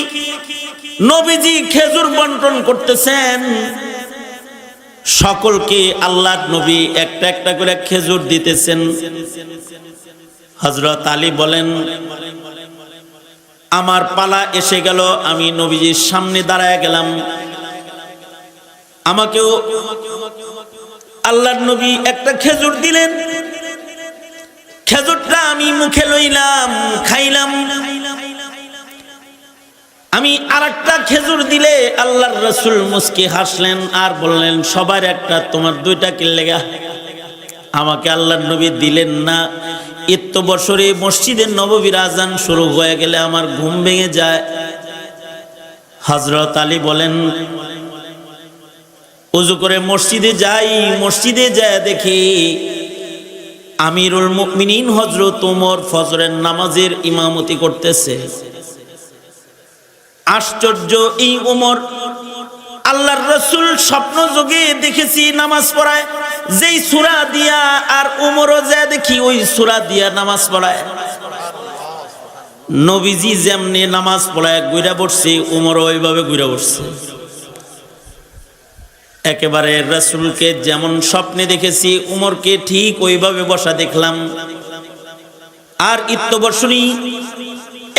নবীজি খেজুর বন্টন করতেছেন, সকলকে আল্লাহর নবী একটা একটা করে খেজুর দিতেছেন। হযরত আলী বলেন, আমার পালা এসে গেল, আমি নবীজির সামনে দাঁড়ায় গেলাম। আমাকেও আল্লাহর নবী একটা খেজুর দিলেন। খেজুরটা আমি মুখে লইলাম, খাইলাম। আমি আরেকটা খেজুর দিলে আল্লাহর রাসূল মুস্কি হাসলেন আর বললেন, সবার একটা, তোমার দুইটা কি লেগা? আমাকে আল্লাহর নবী দিলেন না। এত বছরে মসজিদে নববীর আজান শুরু হয়ে গেলে আমার ঘুম ভেঙে যায়। হযরত আলী বলেন, ওযু করে মসজিদে যাই, মসজিদে যায় দেখি আমিরুল মুমিনিন হযরত ওমর ফজরের নামাজের ইমামতি করতেছে। আশ্চর্য, এই ওমর আল্লাহর রাসূল স্বপ্ন যোগে দেখেছি নামাজ পড়ায় যেই সূরা দিয়া, আর ওমরও যায় দেখি ওই সূরা দিয়া নামাজ পড়ায়। নবীজি যেমনি নামাজ পড়ায় ঘুরে বসছে, ওমরও ওইভাবে ঘুরে বসছে। একেবারে রাসূলকে যেমন স্বপ্নে দেখেছি উমরকে ঠিক ওইভাবে বসা দেখলাম। আর ইত্যবসরী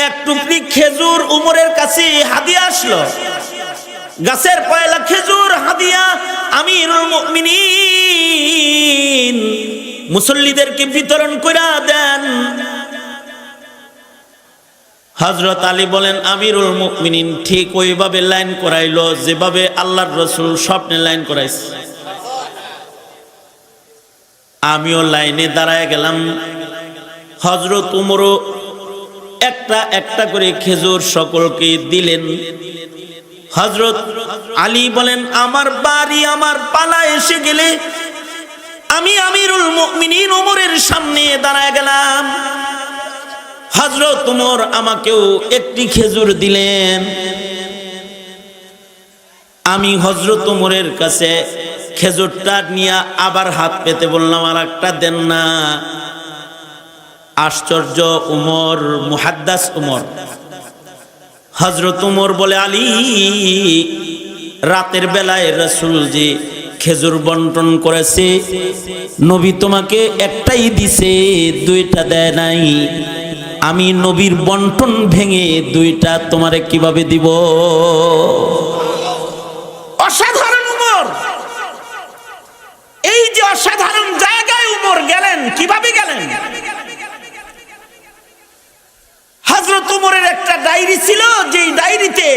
এক টুকরি খেজুর উমরের কাছে হাদিয়া আসলো, গাছের পয়লা খেজুর হাদিয়া আমিরুল মুমিনিন মুসল্লিদেরকে বিতরণ করে দেন। হযরত আলী বলেন, আমিরুল মুমিনিন ঠিক ওইভাবে লাইন করাইলো যেভাবে আল্লাহর রাসূল স্বপ্নে লাইন করাইছে। আমিও লাইনে দাঁড়ায় গেলাম। হযরত উমরও একটা একটা করে খেজুর সকলকে দিলেন। হযরত আলী বলেন, আমার বাড়ি, আমার পালা এসে গেলে আমি আমিরুল মুমিনিন ওমরের সামনে দাঁড়ায় গেলাম। হযরত ওমর আমাকেও একটি খেজুর দিলেন। আমি হযরত ওমরের কাছে খেজুরটা নিয়ে আবার হাত পেতে বললাম, আর একটা দেন না। আশ্চর্য, ওমর মুহাদ্দাস ওমর। হযরত ওমর বলে, আলী, রাতের বেলায় রাসূল যে খেজুর বন্টন করেছে, নবী তোমাকে একটাই দিছে, দুইটা দেয় নাই। আমি নবীর বন্টন ভেঙে দুইটা তোমারে কিভাবে দিব। অসাধারণ উমর, এই যে অসাধারণ জায়গায় উমর গেলেন, কিভাবে গেলেন? হযরত উমরের একটা ডায়েরি ছিল, যেই ডায়েরিতে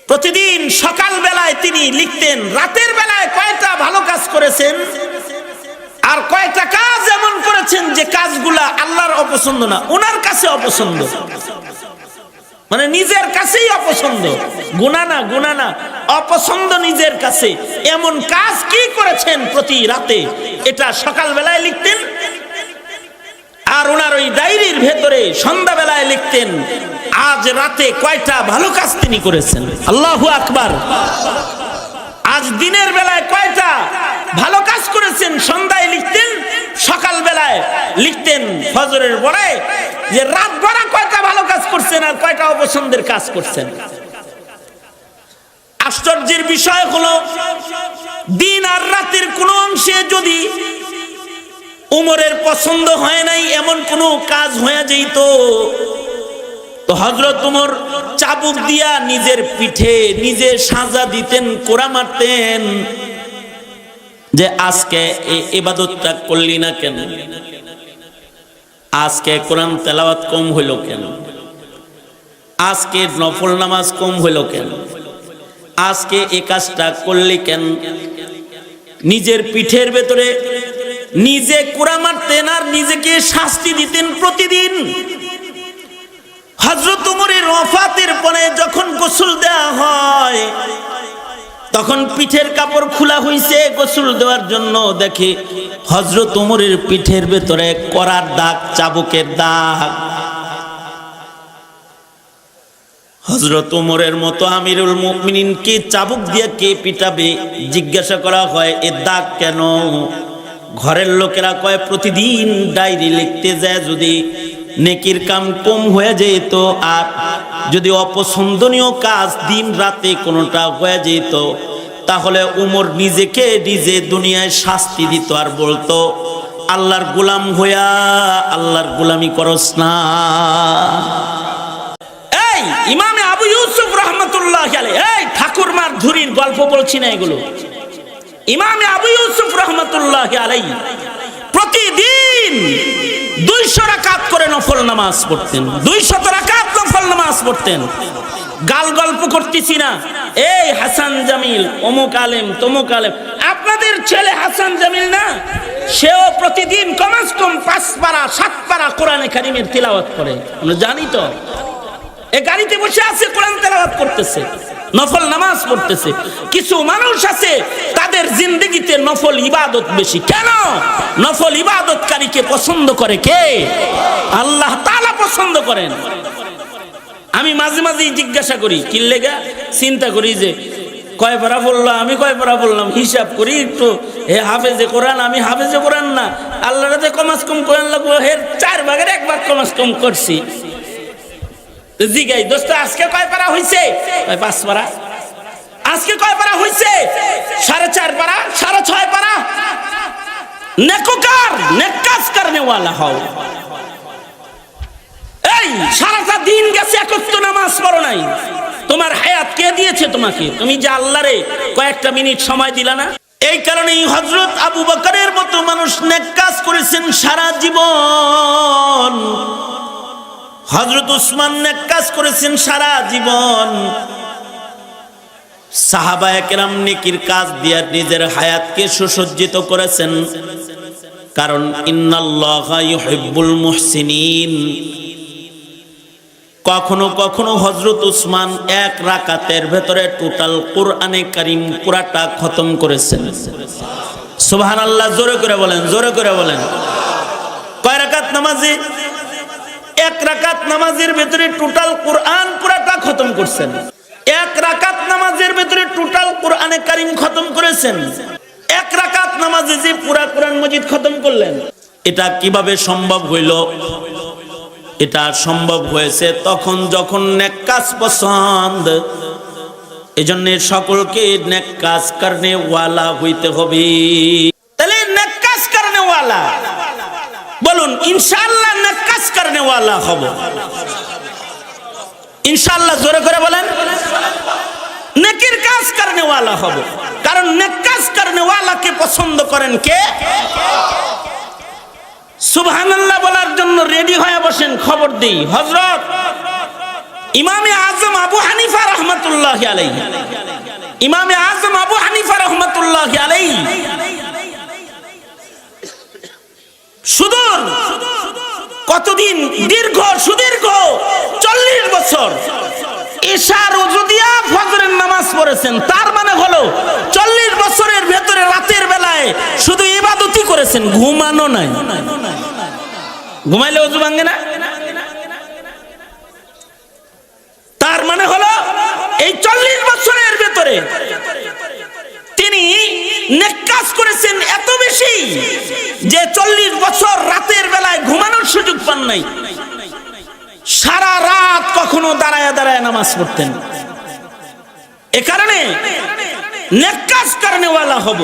প্রতিদিন সকাল বেলায় তিনি লিখতেন রাতের বেলায় কয়টা ভালো কাজ করেছেন আর কয়টা কাজ এমন করেছেন যে কাজগুলা আল্লাহর অপছন্দ না, ওনার কাছে অপছন্দ, মানে নিজের কাছেই অপছন্দ, গুনাহ না অপছন্দ নিজের কাছে। এমন কাজ কি করেছেন প্রতি রাতে, এটা সকাল বেলায় লিখতেন। আর ওনার ওই ডায়েরির ভেতরে সন্ধ্যা বেলায় লিখতেন আজ রাতে কয়টা ভালো কাজ তিনি করেছেন। আল্লাহু আকবার। আজ দিনের বেলায় কয়টা ভালো কাজ করেছেন সন্ধ্যায় লিখতেন, সকাল বেলায় লিখতেন ফজরের পরে যে রাত ভরা কয়টা ভালো কাজ করছেন আর কয়টা অপছন্দের কাজ করছেন। আশ্চর্যের বিষয় হলো দিন আর রাতের কোন অংশে যদি উমরের পছন্দ হয় নাই এমন কোন কাজ হয়ে যেত, তো হযরত উমর চাবুক দিয়া নিজের পিঠে নিজে সাজা দিতেন, কোড়া মারতেন যে আজকে এই ইবাদতটা করলি না কেন, আজকে কোরআন তেলাওয়াত কম হইল কেন, আজকে নফল নামাজ কম হইল কেন, আজকে এই কাজটা করলি কেন। নিজের পিঠের ভেতরে নিজে কোড়া মারতেন আর নিজেকে শাস্তি দিতেন প্রতিদিন। হযরত উমরের ওফাতের পরে যখন গোসল দেওয়া হয় তখন পিঠের কাপড় খোলা হইছে গোসল দেওয়ার জন্য, দেখে হযরত উমরের পিঠের ভেতরে করার দাগ, চাবুকের দাগ। হযরত উমরের মতো আমিরুল মুমিনিনকে চাবুক দিয়ে কে পিটাবে জিজ্ঞাসা করা হয়, এ দাগ কেন? ঘরের লোকেরা কয় প্রতিদিন ডায়েরি লিখতে যায়, যদি নেকির কাম কম হয়ে যেত আর যদি অপছন্দনীয় কাজ দিন রাতে কোনোটা হয়ে যেত তাহলে উমর নিজেকে নিজে দুনিয়ায় শাস্তি দিত আর বলতো আল্লাহর গোলাম হইয়া আল্লাহর গোলামি করস না। এই ইমামে আবু ইউসুফ রাহমাতুল্লাহি আলাইহি, এই ঠাকুরমার ধুরির গল্প বলছি না এগুলো। ইমামে আবু ইউসুফ রাহমাতুল্লাহি আলাইহি প্রতিদিন 200 রাকাত করে নফল নামাজ পড়তেন, 200 রাকাত নফল নামাজ পড়তেন। গাল গল্প করতেছি না, এই হাসান জামিল অমুক আলেম তমুক আলেম, আপনাদের ছেলে হাসান জামিল না, সেও প্রতিদিন কমস কম 5 পারা 7 পারা কোরআনে কারীমের তিলাওয়াত করে, আমরা জানি তো। এই গাড়িতে বসে আছে কোরআন তেলাওয়াত করতেছে, নফল নামাজ পড়তেছে। কিছু মানুষ আছে তাদের জিন্দেগিতে নফল ইবাদত বেশি। কেন? নফল ইবাদতকারীকে পছন্দ করে কে? আল্লাহ তাআলা পছন্দ করেন। আমি মাঝে মাঝেই জিজ্ঞাসা করি, কি লেগা চিন্তা করি যে কয় পারা বললাম, আমি কয় পারা বললাম, হিসাব করি একটু। হে হাফেজে কোরআন, আমি হাফেজে কোরআন না, আল্লাহর কাছে কমাস কম কোরআন লাগবো, এর 4 ভাগের 1 ভাগ কমাস কম করছি। জিগাই দোস্ত আজকে কয় পারা হইছে? 5 পারা। আজকে কয় পারা হইছে? 4.5 পারা, 6.5 পারা। নেককার, নেক কাজ করনে वाला হও। এই সারাটা দিন গেছে এক ওয়াক্ত নামাজ পড়ো নাই, তোমার হায়াত কে দিয়েছে তোমাকে? তুমি যে আল্লাহরে কয়েকটা মিনিট সময় দিলা না। এই কারণেই হযরত আবু বকরের মতো মানুষ নেক কাজ করেছেন সারা জীবন। হযরত উসমান নেক কাজ করেছেন সারা জীবন। সাহাবায়ে কেরাম নেকির কাজ দিয়ে নিজের হায়াতকে সুসজ্জিত করেছেন, কারণ ইন্নাল্লাহা ইউহিব্বুল মুহসিনিন। কখনো কখনো হযরত উসমান 1 রাকাতের ভেতরে টোটাল কোরআনে কারীম পুরাটা খতম করেছেন। সুবহানাল্লাহ, জোরে করে বলেন, জোরে করে বলেন। কয় রাকাত নামাজে? 1 রাকাত নামাজের ভেতরে টোটাল কোরআন পুরাটা খতম করছেন। 1 রাকাত নামাজের ভেতরে টোটাল কোরআনে কারীম খতম করেছেন। 1 রাকাত নামাজে যে পুরা কোরআন মজিদ খতম করলেন, এটা কিভাবে সম্ভব হইল? এটা সম্ভব হয়েছে তখন যখন নেক কাজ পছন্দ। এজন্য সকলকে নেক কাজ করনে ওয়ালা হইতে হবে। তাহলে নেক কাজ করনে ওয়ালা বলুন, ইনশাআল্লাহ নেক কাজ ইনশাআল্লাহ জোরে করে বলেন নেকির কাজ করনে ওয়ালা হব, কারণ নেক কাজ করনে ওয়ালাকে পছন্দ করেন কে? সুবহানাল্লাহ বলার জন্য রেডি হয়ে বসেন। খবর দেই, হযরত ইমামে আজম আবু হানিফা রাহমাতুল্লাহি আলাইহি, ইমামে আজম আবু হানিফা রাহমাতুল্লাহি আলাইহি সুদূর কতদিন, দীর্ঘ সুদীর্ঘ 40 বছর ইশার ওযু দিয়া ফজরের নামাজ পড়েছেন। তার মানে হলো 40 বছরের ভেতরে রাতের বেলায় শুধু ইবাদতই করেছেন, ঘুমানো নাই। ঘুমাইলে ওযু ভাঙে না? তার মানে হলো এই 40 বছরের ভেতরে তিনি নেক কাজ করেছেন এত বেশি যে 40 বছর রাতের বেলায় ঘুমানোর সুযোগ পান নাই। সারা রাত কখনো দাঁড়ায় দাঁড়ায় নামাজ পড়তেন। এ কারণে নেক কাজ করনে ওয়ালা হব,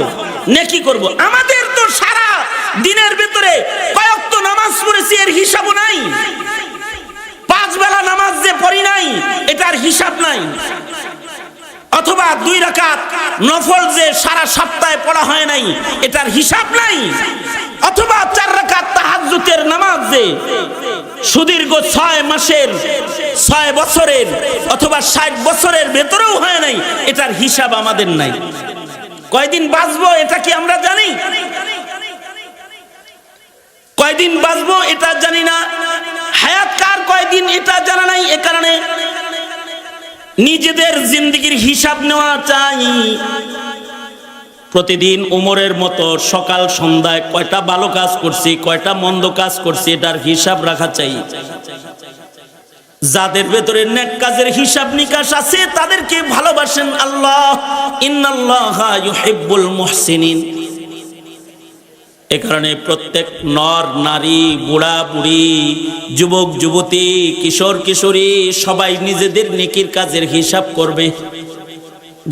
নেকি করব। আমাদের তো সারা দিনের ভিতরে কয়েকত নামাজ পড়েছি এর হিসাবও নাই। 5 বেলা নামাজ যে পড়ি নাই এটার হিসাব নাই। অথবা 2 রাকাত নফল যে সারা সপ্তাহে পড়া হয় নাই এটার হিসাব নাই। অথবা 4 রাকাত তাহাজ্জুদের নামাজ যে সুদীর্ঘ 6 মাসের 6 বছরের অথবা 60 বছরের ভেতরেও হয় নাই, এটার হিসাব আমাদের নাই। কয়দিন বাঁচবো এটা কি আমরা জানি? কয়দিন বাঁচবো এটা জানি না। হায়াত কার কয়দিন এটা জানা নাই। এ কারণে নিজেদের জিন্দেগির হিসাব নেওয়া চাই। প্রতিদিন উমরের মতো সকাল সন্ধ্যায় কয়টা ভালো কাজ করছি, কয়টা মন্দ কাজ করছি, এটার হিসাব রাখা চাই। যাদের ভেতরে নেক কাজের হিসাব নিকাশ আছে তাদেরকে ভালোবাসেন আল্লাহ। ইন্নাল্লাহা ইউহিব্বুল মুহসিনিন। এ কারণে প্রত্যেক নর নারী, বুড়া বুড়ি, যুবক যুবতী, কিশোর কিশোরী সবাই নিজেদের নেকির কাজের হিসাব করবে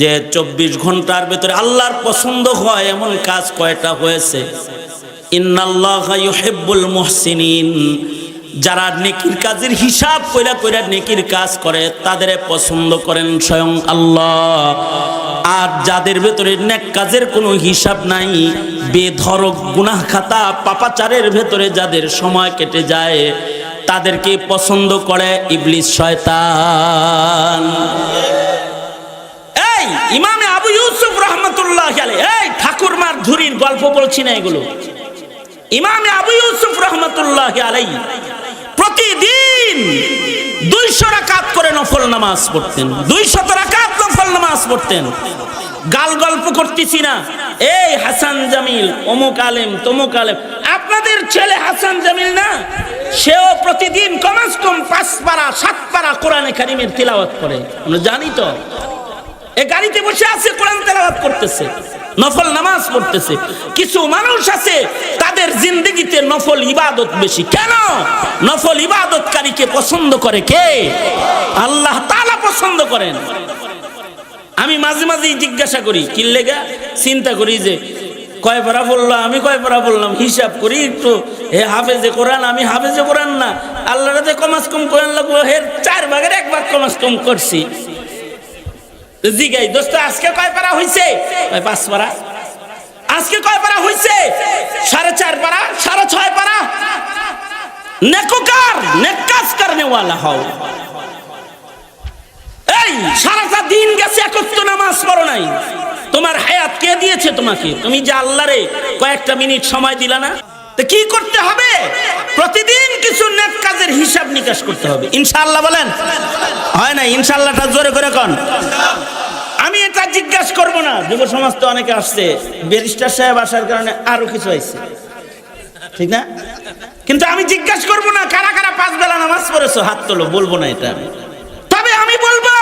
যে 24 ঘন্টার ভেতরে আল্লাহর পছন্দ হয় এমন কাজ কয়টা হয়েছে। ইন্নাল্লাহা ইউহিব্বুল মুহসিনিন। যারা নেকির কাজের হিসাব কইরা কইরা নেকির কাজ করে তাদের পছন্দ করেন স্বয়ং আল্লাহ। আর যাদের ভেতরে নেক কাজের কোনো হিসাব নাই, বেধড়ক গুনাহ খাতা পাপাচারের ভেতরে যাদের সময় কেটে যায় তাদেরকে পছন্দ করে ইবলিস শয়তান। এই ইমামে আবু ইউসুফ রাহমাতুল্লাহি আলাইহি, এই ঠাকুরমার ঝুরির গল্প বলছি না এগুলো। ইমামে আবু ইউসুফ রাহমাতুল্লাহি আলাইহি প্রতিদিন 200 রাকাত করে নফল নামাজ পড়তেন। 200 রাকাত নফল নামাজ পড়তেন। গাল গল্প করতেছি না। এই হাসান জামিল অমুক আলেম তমুক আলেম, আপনাদের ছেলে হাসান জামিল না, সেও প্রতিদিন কমস কম 5 পারা 7 পারা কোরআনে কারীমের তিলাওয়াত করে। আমরা জানি তো। এই গাড়িতে বসে আছে কোরআন তেলাওয়াত করতেছে, নফল নামাজ পড়তেছে। কিছু মানুষ আছে তাদের জিন্দেগিতে নফল ইবাদত বেশি। কেন? নফল ইবাদতকারীকে পছন্দ করে কে? আল্লাহ তাআলা পছন্দ করেন। আমি মাঝে মাঝেই জিজ্ঞাসা করি, কি লেগা? চিন্তা করি যে কয় পারা বললাম, আমি কয় পারা বললাম, হিসাব করি একটু। হে হাফেজে কোরআন, আমি হাফেজে কোরআন না। আল্লাহর কাছে কমাস কম কোরআন লাগবো, এর 4 ভাগের 1 ভাগ কমাস কম করছি। জিগাই, দোস্ত আজকে কয় পারা হইছে? 5 পারা। আজকে কয় পারা হইছে? 4.5 পারা, 6.5 পারা। নেককার, নেক কাজ করনে ওয়ালা হও। এই সারাটা দিন গেছে একত্র নামাজ পড়ো নাই, তোমার হায়াত কে দিয়েছে তোমাকে? তুমি যে আল্লাহরে কয়েকটা মিনিট সময় দিলা না? তো কি করতে হবে? প্রতিদিন কিছু নেক কাজের হিসাব নিকাশ করতে হবে। ইনশাআল্লাহ বলেন। হয় না? ইনশাআল্লাহটা জোরে করে কোন। আমি এটা জিজ্ঞাসা করব না। যুব সমাজ তো অনেকে আসছে, ব্যারিস্টার সাহেব আসার কারণে আরো কিছু হয়েছে, ঠিক না? কিন্তু আমি জিজ্ঞাসা করব না কারা কারা 5 বেলা নামাজ পড়েছো, হাত তোলো। বলবো না এটা। তবে আমি বলবো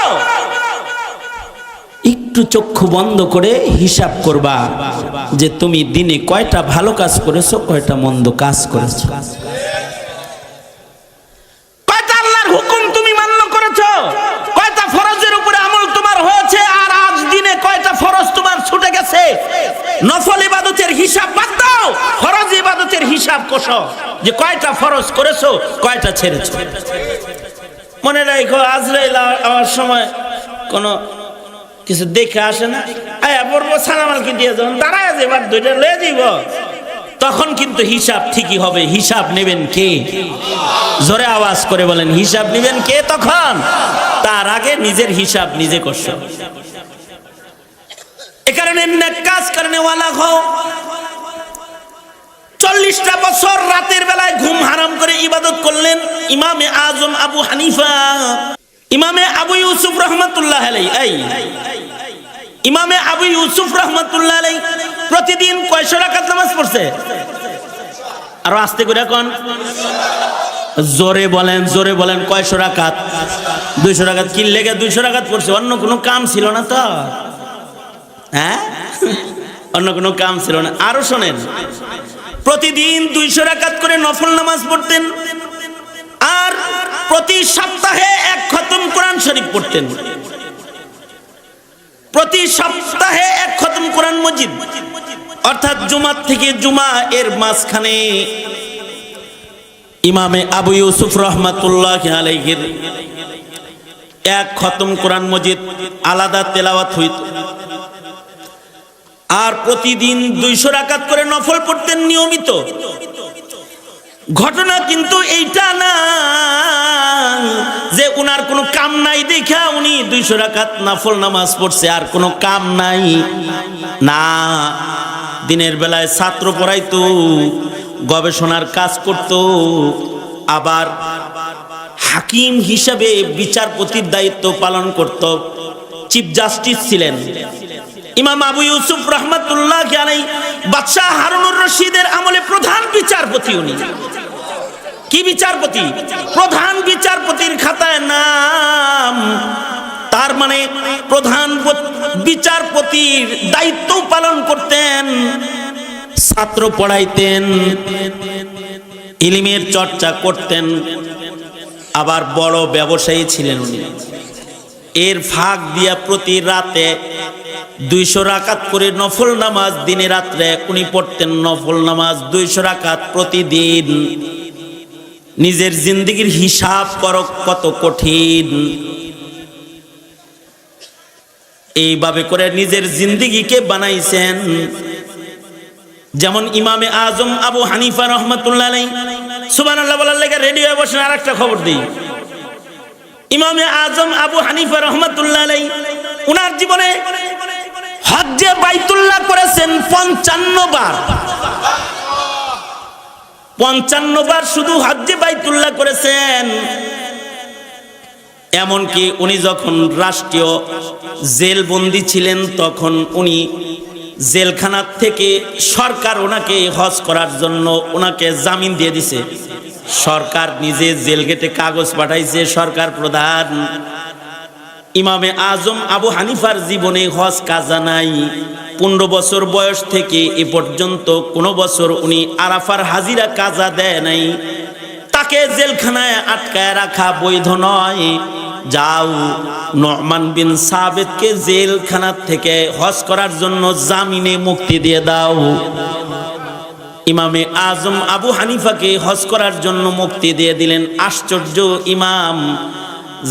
একটু চক্ষু বন্ধ করে হিসাব করবা যে তুমি দিনে কয়টা ভালো কাজ করেছো, কয়টা মন্দ কাজ করেছো, কয়টা আল্লাহর হুকুম তুমি মান্য করেছো, কয়টা ফরজের উপরে আমল তোমার হয়েছে, আর আজ দিনে কয়টা ফরজ তোমার ছুটে গেছে। নফল ইবাদতের হিসাব বাদ দাও, ফরজ ইবাদতের হিসাব কষো যে কয়টা ফরজ করেছো, কয়টা ছেড়েছো। মনে রাখো আজরাইল আমার সময় কোনো কিছু দেখে আসে না, আয়া বলবো সালাম আলাইকুম দিয়ে যখন দাঁড়ায় এবার দুইটা লয়ে দিব, তখন কিন্তু হিসাব ঠিকই হবে। হিসাব নেবেন কে? জোরে আওয়াজ করে বলেন, হিসাব নেবেন কে? তখন তার আগে নিজের হিসাব নিজে করছো। এ কারণে নেক কাজ করনে ওয়ালা হও। 40টা বছর রাতের বেলায় ঘুম হারাম করে ইবাদত করলেন ইমামে আজম আবু হানিফা। ইমামে আবু ইউসুফ রহমাতুল্লাহ আলাইহি, ইমামে আবু ইউসুফ রহমাতুল্লাহ আলাইহি প্রতিদিন কয়শো রাকাত নামাজ পড়ছে? আর আস্তে করে কোন, জোরে বলেন, জোরে বলেন, কয়শো রাকাত? 200 রাকাত। কি লেগে 200 রাকাত পড়ছে? অন্য কোনো কাম ছিল না তো? হ্যাঁ, অন্য কোনো কাম ছিল না। আরো শোনেন, প্রতিদিন 200 রাকাত করে নফল নামাজ পড়তেন, আর প্রতি সপ্তাহে 1 খতম কোরআন শরীফ পড়তেন। প্রতি সপ্তাহে 1 খতম কোরআন মজিদ, অর্থাৎ জুমা থেকে জুমা এর মাঝখানে ইমামে আবু ইউসুফ রহমাতুল্লাহ আলাইহির 1 খতম কোরআন মজিদ আলাদা তেলাওয়াত হইত। আর প্রতিদিন 200 রাকাত করে নফল পড়তেন নিয়মিত। ঘটনা কিন্তু এইটা না যে উনার কোনো কাম নাই দেখা উনি 200 রাকাত নফল নামাজ পড়ছে, আর কোনো কাম নাই না। দিনের বেলায় ছাত্র পড়াইতো, গবেষণার কাজ করত, আবার হাকিম হিসাবে বিচারপতির দায়িত্ব পালন করত। চিফ জাস্টিস ছিলেন ইমাম আবু ইউসুফ রহমাতুল্লাহ আলাইহি। বাদশাহ হারুনুর রশিদের আমলে প্রধান বিচারপতি উনি। কি বিচারপতি? প্রধান বিচারপতির খাতায় নাম। তার মানে প্রধান বিচারপতির দায়িত্ব পালন করতেন, ছাত্র পড়াইতেন, ইলমের চর্চা করতেন, আবার বড় ব্যবসায়ী ছিলেন উনি। এর ফাঁক দিয়া প্রতি রাতে 200 রাকাত করে নফল নামাজ দিনে রাত্রে উনি পড়তেন। নফল নামাজ 200 রাকাত প্রতিদিন। নিজের জিন্দেগির হিসাব করো কত কঠিন। এইভাবে করে নিজের জিন্দেগিকে বানাইছেন। যেমন ইমামে আজম আবু হানিফা রহমাতুল্লাহ আলাইহি, সুবহানাল্লাহ বলার লেগে রেডি হয়ে বসেন। আর একটা খবর দিই, ইমামে আজম আবু হানিফা রহমাতুল্লাহ আলাইহি উনার জীবনে হজ্জে বাইতুল্লাহ করেছেন 55 বার। 55 বার শুধু হজ্জে বাইতুল্লাহ করেছেন। এমনকি উনি যখন রাষ্ট্রীয় জেলবন্দি ছিলেন, তখন উনি জেলখানা থেকে সরকার ওনাকে হজ করার জন্য ওনাকে জামিন দিয়ে দিছে। সরকার নিজে জেল গেটে কাগজ পাঠাইছে। সরকার প্রধান ইমামে আজম আবু হানিফার জীবনে হজ কাজা নাই। 15 বছর বয়স থেকে এ পর্যন্ত কোনো বছর উনি আরাফার হাজিরা কাজা দেয় নাই। তাকে জেলখানায় আটকায় রাখা বৈধ নয়। যাও নু'মান বিন সাবিতকে জেলখানা থেকে হজ করার জন্য জামিনে মুক্তি দিয়ে দাও। ইমামে আজম আবু হানিফাকে হজ করার জন্য মুক্তি দিয়ে দিলেন। আশ্চর্য, ইমাম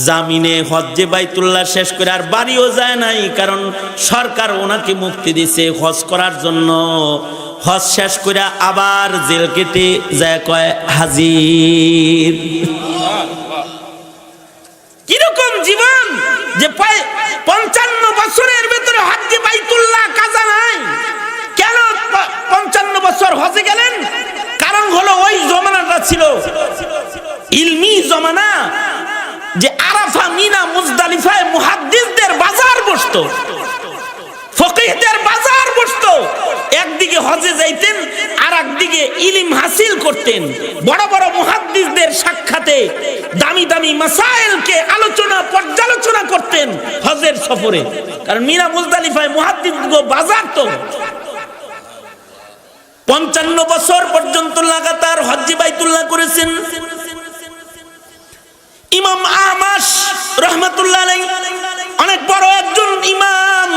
জামিনে হজ্জে বাইতুল্লাহ শেষ করে আর বাড়িও যায় নাই, কারণ সরকার ওনাকে মুক্তি দিছে হজ করার জন্য। হজ শেষ করে আবার জেল কেটে যায় কয় হাজির। কিরকম জীবন যে 55 বছরের ভেতরে হজ্জে বাইতুল্লাহ কাজা নাই। কেন 55 বছর হজে গেলেন? কারণ হলো ওই জমানাটা ছিল ইলমি জমানা, যে আরাফা, মিনা, মুজদালিফায় মুহাদ্দিসদের বাজার বসতো, ফকিহদের বাজার বসতো। একদিকে হজে যাইতেন, আর একদিকে ইলম হাসিল করতেন। বড় বড় মুহাদ্দিসদের সাক্ষাতে দামি দামি মাসাইলকে আলোচনা পর্যালোচনা করতেন হজের সফরে। কারণ মিনা মুজদালিফায় মুহাদ্দিসদের বাজার তো। 55 বছর পর্যন্ত লাগাতার হজ্জে বাইতুল্লাহ করেছেন। ইমাম আমাশ রহমাতুল্লাহ আলাইহি অনেক বড় একজন ইমাম।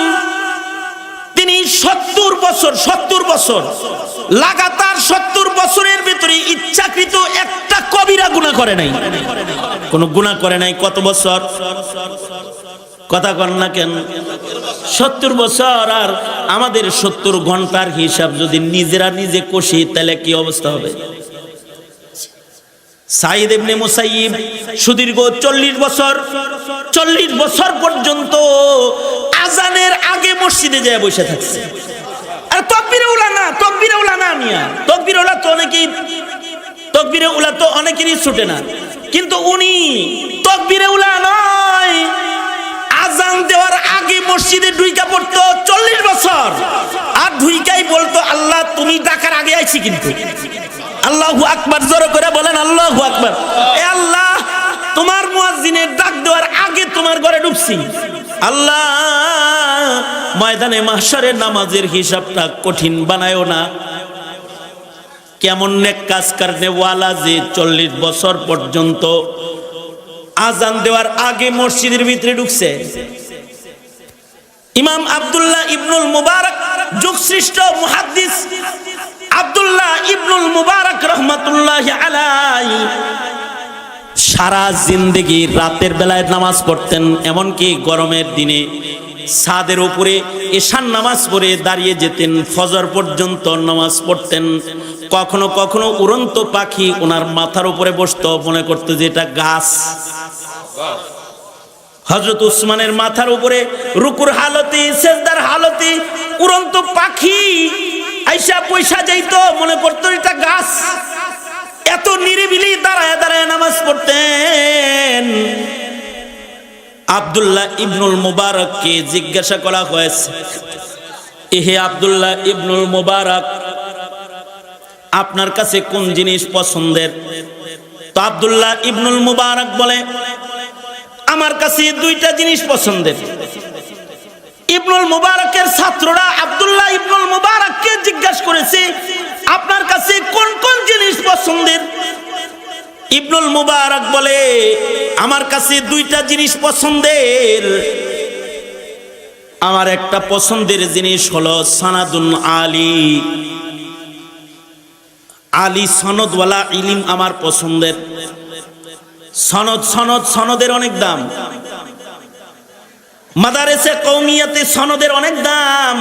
তিনি 70 বছর লাগাতার 70 বছরের ভিতরে ইচ্ছাকৃত একটা কবিরা গুনাহ করে নাই, কোনো গুনাহ করে নাই। কত বছর? কথা কন না কেন? 70 বছর। আর আমাদের 70 ঘন্টার হিসাব যদি নিজেরা নিজে কষি তাহলে কি অবস্থা হবে? সাইদ ইবনে মুসাইয়িব সুদীর্ঘ 40 বছর পর্যন্ত আজানের আগে মসজিদে যায় বসে থাকছে। আর তাকবীরে উলা না মিয়া, তাকবীরে উলা তো অনেকেরই ছুটে না, কিন্তু উনি তাকবীরে উলা নয়, আজান দেওয়ার আগে মসজিদে ঢুইকা পড়তো 40 বছর। আর ঢুইকাই বলতো, আল্লাহ তুমি ডাকার আগে আইছি কিন্তু। আল্লাহু আকবার, জোরে করে বলেন আল্লাহু আকবার। এ আল্লাহ, তোমার মুয়াজ্জিনের ডাক দেওয়ার আগে তোমার ঘরে ঢুকছি। আল্লাহ, ময়দানে মাহশারে নামাজের হিসাবটা কঠিন বানায়ো না। কেমন নেক কাজ করনে ওয়ালা যে 40 বছর পর্যন্ত আজান দেওয়ার আগে মসজিদের ভিতরে ঢুকছে। ইমাম আব্দুল্লাহ ইবনুল মুবারক, যুগশ্রেষ্ঠ মুহাদ্দিস আব্দুল্লাহ ইবনুল মুবারক রহমাতুল্লাহি আলাইহি সারা জিন্দেগি রাতের বেলায় নামাজ পড়তেন। এমনকি গরমের দিনে ছাদের উপরে এশার নামাজ পড়ে দাঁড়িয়ে যেতেন, ফজর পর্যন্ত নামাজ পড়তেন। কখনো কখনো উড়ন্ত পাখি ওনার মাথার উপরে বসতো, মনে করতো যে এটা গাছ। হযরত উসমানের মাথার উপরে রুকুর হালতে, সেজদার হালতে উড়ন্ত পাখি আইসা পয়সা যাইতো, মনে করতো এটা গাছ। এত নিরিবিলি দাঁড়ায় দাঁড়ায় নামাজ পড়তেন। আব্দুল্লাহ ইবনুল মুবারককে জিজ্ঞাসা করা হয়েছে, এহে আব্দুল্লাহ ইবনুল মুবারক, আপনার কাছে কোন জিনিস পছন্দের? তো আব্দুল্লাহ ইবনুল মুবারক বলে, আমার কাছে দুইটা জিনিস পছন্দের। ইবনুল মুবারকের ছাত্ররা আব্দুল্লাহ ইবনুল মুবারককে জিজ্ঞাসা করেছে, আপনার কাছে কোন কোন জিনিস পছন্দের? ইবনুল মুবারক বলে, আমার কাছে দুইটা জিনিস পছন্দের। আমার একটা পছন্দের জিনিস হলো সানাদুন আলী, আলী সনদওয়ালা ইলম আমার পছন্দের। সনদের অনেক দাম। মাদারেসে কওমিয়াতে সনদের অনেক দাম।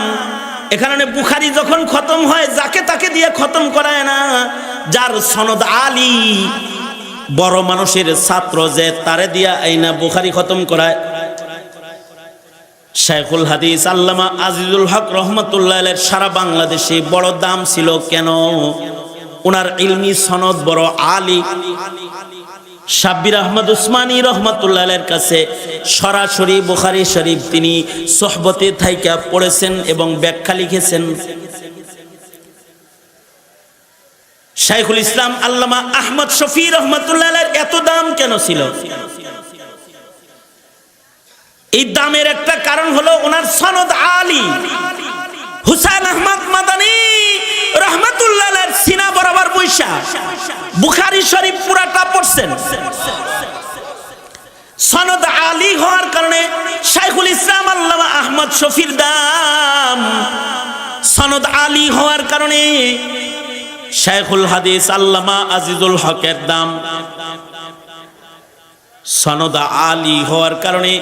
এখানে বুখারী যখন খতম হয় যাকে তাকে দিয়ে খতম করায় না, যার সনদ আলী, বড় মানুষের ছাত্র যে তারে দিয়া আইনা বুখারী খতম করায়। শাইখুল হাদিস আল্লামা আজিজুল হক রহমাতুল্লাহ আলাইহির সারা বাংলাদেশে বড় দাম ছিল। কেন? ওনার ইলমি সনদ বড় আলী। শাব্বির আহমদ উসমানী রহমাতুল্লাহ আলাইহির কাছে সরাসরি বুখারী শরীফ তিনি সোহবতে থাইকা পড়েছেন এবং ব্যাখ্যা লিখেছেন। শাইখুল ইসলাম আল্লামা আহমদ শফি রহমাতুল্লাহ আলাইহির এত দাম কেন ছিল? এই দামের একটা কারণ হলো ওনার সনদ আলী। হুসাইন আহমদ মাদানী রহমাতুল্লাহ আলাইহির সিনা বরাবর বৈশা বুখারী শরীফ পুরাটা পড়ছেন। সনদ আলী হওয়ার কারণে শাইখুল ইসলাম আল্লামা আহমদ শফির দাম, সনদ আলী হওয়ার কারণে শাইখুল হাদিস আল্লামা আজিজুল হকের দাম, সনদ আলী হওয়ার কারণে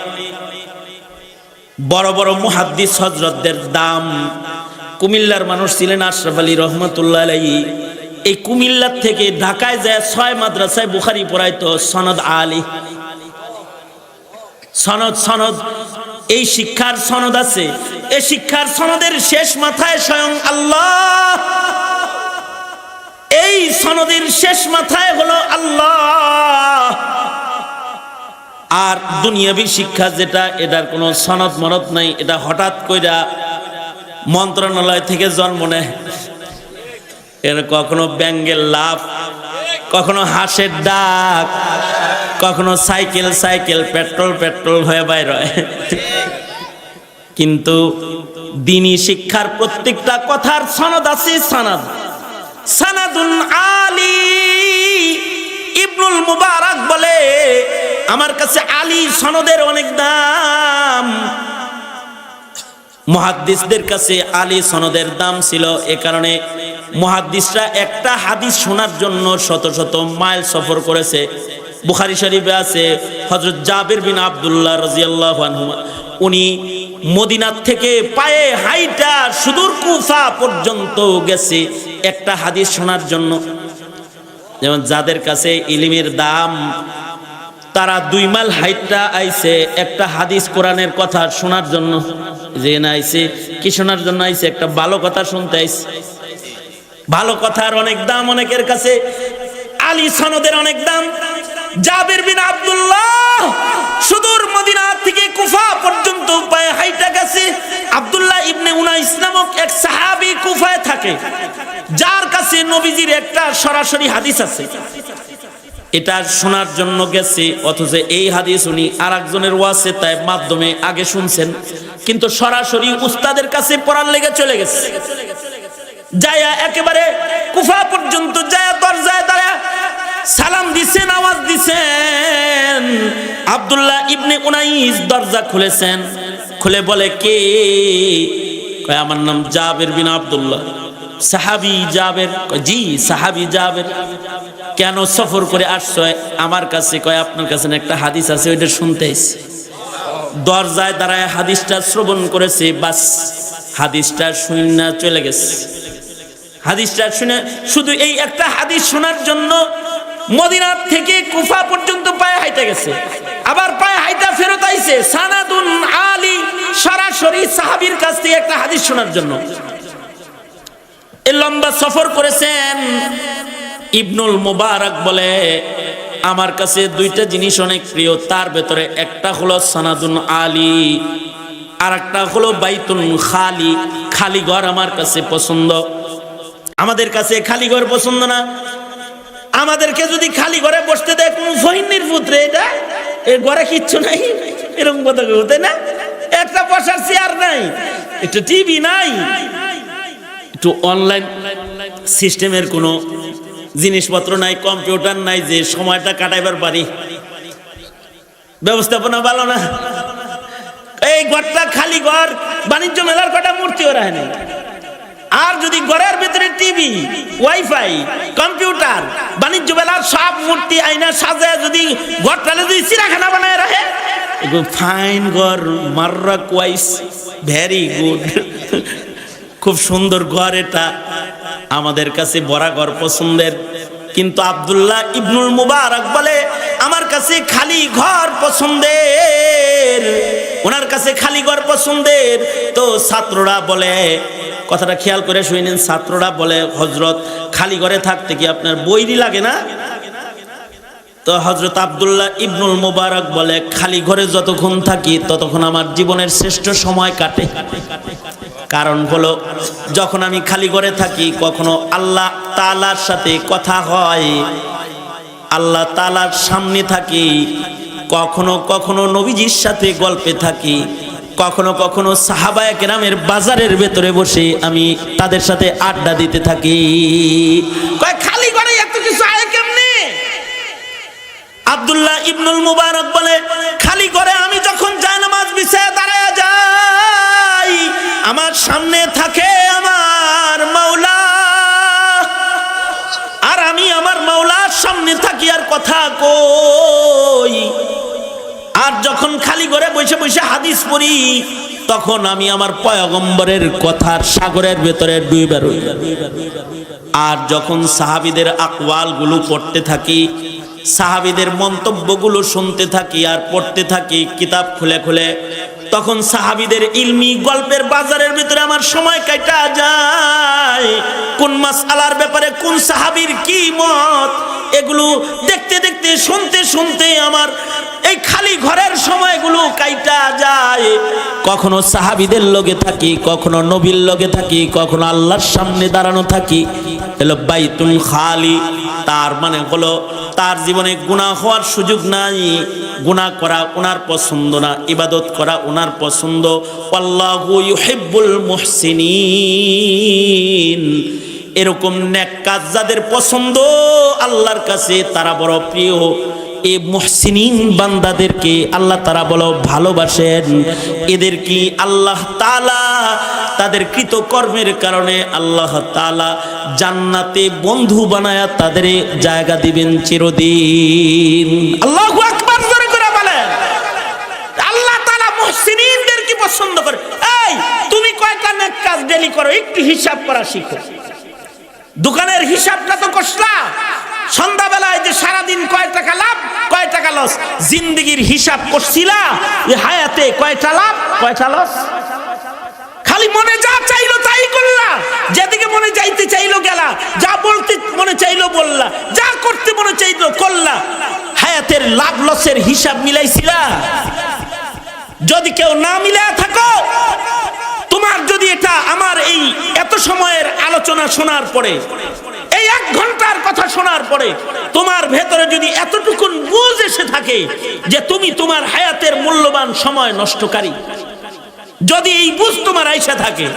বড় বড় মুহাদ্দিস হযরতদের দাম। কুমিল্লার মানুষ ছিলেন আশরাফ আলী রহমাতুল্লাহ আলাইহি। এই কুমিল্লার থেকে ঢাকায় যায় 6 মাদ্রাসায় বুখারী পড়াইতো সনদ আলী। সনদ এই শিক্ষার সনদ আছে। এই শিক্ষার সনদের শেষ মাথায় স্বয়ং আল্লাহ। এই সনদের শেষ মাথায় হলো আল্লাহ। আর দুনিয়াবী শিক্ষা যেটা, এটার কোনো সনদ মনদ নাই। এটা হঠাৎ কইরা মন্ত্রণালয় থেকে জন্ম নেয়। এর কখনো ব্যাঙ্গের লাভ, কখনো হাঁসের ডাক, কখনো সাইকেল পেট্রোল হয়ে বাইর হয়। কিন্তু দ্বীনি শিক্ষার প্রত্যেকটা কথার সনদ আছে। সানাদুন আলী। ইবনুল মুবারক বলে, আমার কাছে আলী সনদের অনেক দাম। মুহাদ্দিসদের কাছে আলী সনদের দাম ছিল, এ কারণে মুহাদ্দিসরা একটা হাদিস শোনার জন্য শত শত মাইল সফর করেছে। বুখারী শরীফে আছে হযরত জাবির বিন আব্দুল্লাহ রাদিয়াল্লাহু আনহু, উনি মদিনার থেকে পায়ে হাইটা সুদূর কুফা পর্যন্ত গেছে একটা হাদিস শোনার জন্য। যেমন যাদের কাছে ইলমের দাম, তারা 2 মাইল হাইটা আইছে একটা হাদিস কোরআনের কথা শোনার জন্য। যে না আইছে কি শোনার জন্য আইছে? একটা ভালো কথা শুনতে আইছে। ভালো কথার অনেক দাম অনেকের কাছে, আলী সনদের অনেক দাম। জাবির বিন আব্দুল্লাহ সুদূর মদিনা থেকে কুফা পর্যন্ত পায়ে হাইটা গেছে। আব্দুল্লাহ ইবনে উনাইস নামক এক সাহাবী কুফায় থাকে, যার কাছে নবীজির একটা সরাসরি হাদিস আছে, এটা শোনার জন্য গেছে। অথচ এই হাদিস উনি আরেকজনের ওয়াসে তাই মাধ্যমে আগে শুনছেন, কিন্তু সরাসরি উস্তাদের কাছে পড়ার লেগে চলে গেছে। যায়া একেবারে কুফা পর্যন্ত যায়া দরজায় দাঁড়ায় সালাম দিছেন, আওয়াজ দিছেন। আব্দুল্লাহ ইবনে উনাইস দরজা খুলেছেন, খুলে বলে কে? কয় আমার নাম জাবির বিন আব্দুল্লাহ। সাহাবী জাবির? জি সাহাবী জাবির। কেন সফর করে আসছো আমার কাছে? কয় আপনার কাছে একটা হাদিস আছে, ওইটা শুনতে আইছি। দরজায় দাঁড়ায় হাদিসটা শ্রবণ করেছে, বাস হাদিসটা শুনে চলে গেছে। হাদিসটা শুনে শুধু এই একটা হাদিস শোনার জন্য মদিনার থেকে কুফা পর্যন্ত পায়ে হাইটা গেছে, আবার পায়ে হাইটা ফেরত আইছে সানাদুন আলী, সরাসরি সাহাবীর কাছ থেকে একটা হাদিস শোনার জন্য। এই লম্বা সফর করেছেন। ইবনুল মুবারক বলে আমার কাছে 2টা জিনিস অনেক প্রিয়, তার ভেতরে একটা হলো সানাদুন আলী, আর একটা হলো বাইতুন খালি, খালি ঘর আমার কাছে পছন্দ। আমাদের কাছে খালি ঘর পছন্দ না। আমাদেরকে যদি খালি ঘরে বসতে দেয়, কোন ফহিনীর পুত্রে এটা, এর ঘরে কিচ্ছু নাই, এরকম কথা বলতে না, একটা বসার চেয়ার নাই, একটা টিভি নাই, একটু অনলাইন সিস্টেমের কোনো জিনিসপত্র নাই, কম্পিউটার নাই, যে সময়টা কাটাইবার পারি, ব্যবস্থাপনা ভালো না। এই ঘরটা খালি ঘর, বাণিজ্য মেলার কটা মূর্তিও রাখে নাই। আর যদি ঘরের ভিতরে টিভি, ওয়াইফাই, কম্পিউটার, বাণিজ্য মেলার সব মূর্তি আয়না সাজায় যদি ঘরটালে যদি চিড়াখানা বানায় রাখে, ফাইন ঘর, মাররা কোয়াইস, ভেরি গুড, খুব সুন্দর ঘর এটা, আমাদের কাছে বড় ঘর পছন্দের। কিন্তু আব্দুল্লাহ ইবনুল মুবারক বলে আমার কাছে খালি ঘর পছন্দের, ওনার কাছে খালি ঘর পছন্দের। তো ছাত্ররা বলে, কথাটা খেয়াল করে শুনেন, ছাত্ররা বলে হযরত খালি ঘরে থাকতে কি আপনার বইরি লাগে না? তো হযরত আব্দুল্লাহ ইবনুল মুবারক বলে খালি ঘরে যতক্ষণ থাকি ততক্ষণ আমার জীবনের শ্রেষ্ঠ সময় কাটে। কারণ হলো যখন আমি খালি ঘরে থাকি কখনো আল্লাহ তাআলার সাথে কথা হয়, আল্লাহ তাআলার সামনে থাকি, কখনো কখনো নবীজির সাথে গল্পে থাকি, কখনো কখনো সাহাবায়ে কেরামের বাজারের ভেতরে বসে আমি তাদের সাথে আড্ডা দিতে থাকি। কয় খালি ঘরে এত কিছু আয় কেমনে? আব্দুল্লাহ ইবনুল মুবারক বলে খালি ঘরে আমি যখন জায়নামাজ বিছায় দাঁড়ায় যাই, আমার সামনে থাকে আমার মাওলা, আর আমি আমার মাওলার সামনে থাকি আর কথা কই। আর যখন খালি ঘরে বসে বসে হাদিস পড়ি, তখন আমি আমার পয়গম্বরের কথার সাগরের ভেতরে ডুবে রই। আর যখন সাহাবীদের আকওয়াল গুলো পড়তে থাকি, সাহাবীদের মন্তব্যগুলো শুনতে থাকি আর পড়তে থাকি কিতাব খুলে খুলে, তখন সাহাবীদের ইলমি গল্পের বাজারের ভিতরে আমার সময় কাটা যায়। কোন মাসআলার ব্যাপারে কোন সাহাবীর কি মত, এগুলো দেখতে দেখতে শুনতে শুনতে আমার এই খালি ঘরের সময়গুলো কাইটা যায়। কখনো সাহাবীদের লগে থাকি, কখনো নবীর লগে থাকি, কখনো আল্লাহর সামনে দাঁড়ানো থাকি। এলো বাইতুল খালি, তার মানে হলো তার জীবনে গুনাহ হওয়ার সুযোগ নাই, গুনাহ করা ওনার পছন্দ না, ইবাদত করা ওনার পছন্দ। আল্লাহু ইউহিব্বুল মুহসিনিন, এরকম নেক কাজ যাদের পছন্দ আল্লাহর কাছে তারা বড় প্রিয়। এই মুহসিনিন বান্দাদেরকে আল্লাহ তাআলা বলো ভালোবাসেন। এদের কি আল্লাহ তাআলা তাদের কৃতকর্মের কারণে আল্লাহ তাআলা জান্নাতে বন্ধু বানায়া তাদের জায়গা দিবেন চিরদিন। আল্লাহু আকবার, জোরে করে বলেন। আল্লাহ তাআলা মুহসিনিনদের কি পছন্দ করে। এই তুমি কয়টা নেক কাজ ডেলি করো, একটু হিসাব করা শিখো। দোকানের হিসাবটা তো কষলা, সন্ধ্যাবেলায় যে সারাদিন কয় টাকা লাভ কয় টাকা লস, জিন্দেগির হিসাব করছিলা যে হায়াতে কয়টা লাভ কয়টা লস? খালি মনে যা চাইলো তাই করলা, যেদিকে মনে যাইতে চাইলো গেলা, যা বলতে মনে চাইলো বললা, যা করতে মনে চাইলো করলা। হায়াতের লাভ লসের হিসাব মিলাইছিলা? যদি কেউ না মিলায় থাকো, তোমার যদি এটা আমার এই এত সময়ের আলোচনা শোনার পরে, এই 1 ঘন্টার কথা শোনার পরে তোমার ভেতরে যদি এতটুকু বুঝ এসে থাকে যে তুমি তোমার হায়াতের মূল্যবান সময় নষ্টকারী, যদি এই বুঝ তোমার আইসা থাকে,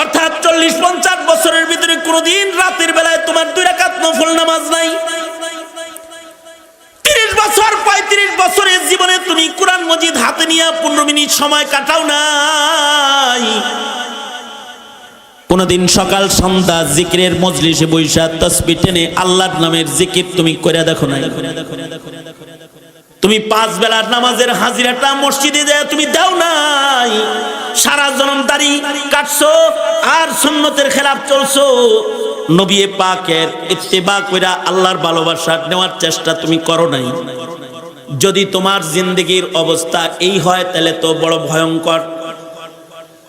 অর্থাৎ 40-50 বছরের ভিতরে কোনদিন রাতের বেলায় তোমার 2 রাকাত নফল নামাজ নাই, 30 বছর 35 বছরের জীবনে তুমি কোরআন মজিদ হাতে নিয়ে 15 মিনিট সময় কাটাও নাই, কোনদিন সকাল সন্ধ্যা জিকিরের মজলিসে বৈশা তাসবিহ টেনে আল্লাহর নামের জিকির তুমি কইরা দেখো না, তুমি 5 বেলার নামাজের হাজিরাটা মসজিদে যায় তুমি দাও নাই, সারা জনম দাড়ি কাটছো আর সুন্নতের খেলাফ চলছো, নবী পাকের ইত্তেবা কইরা আল্লাহর ভালোবাসা নেওয়ার চেষ্টা তুমি করো নাই। যদি তোমার জিন্দেগির অবস্থা এই হয় তাহলে তো বড় ভয়ঙ্কর।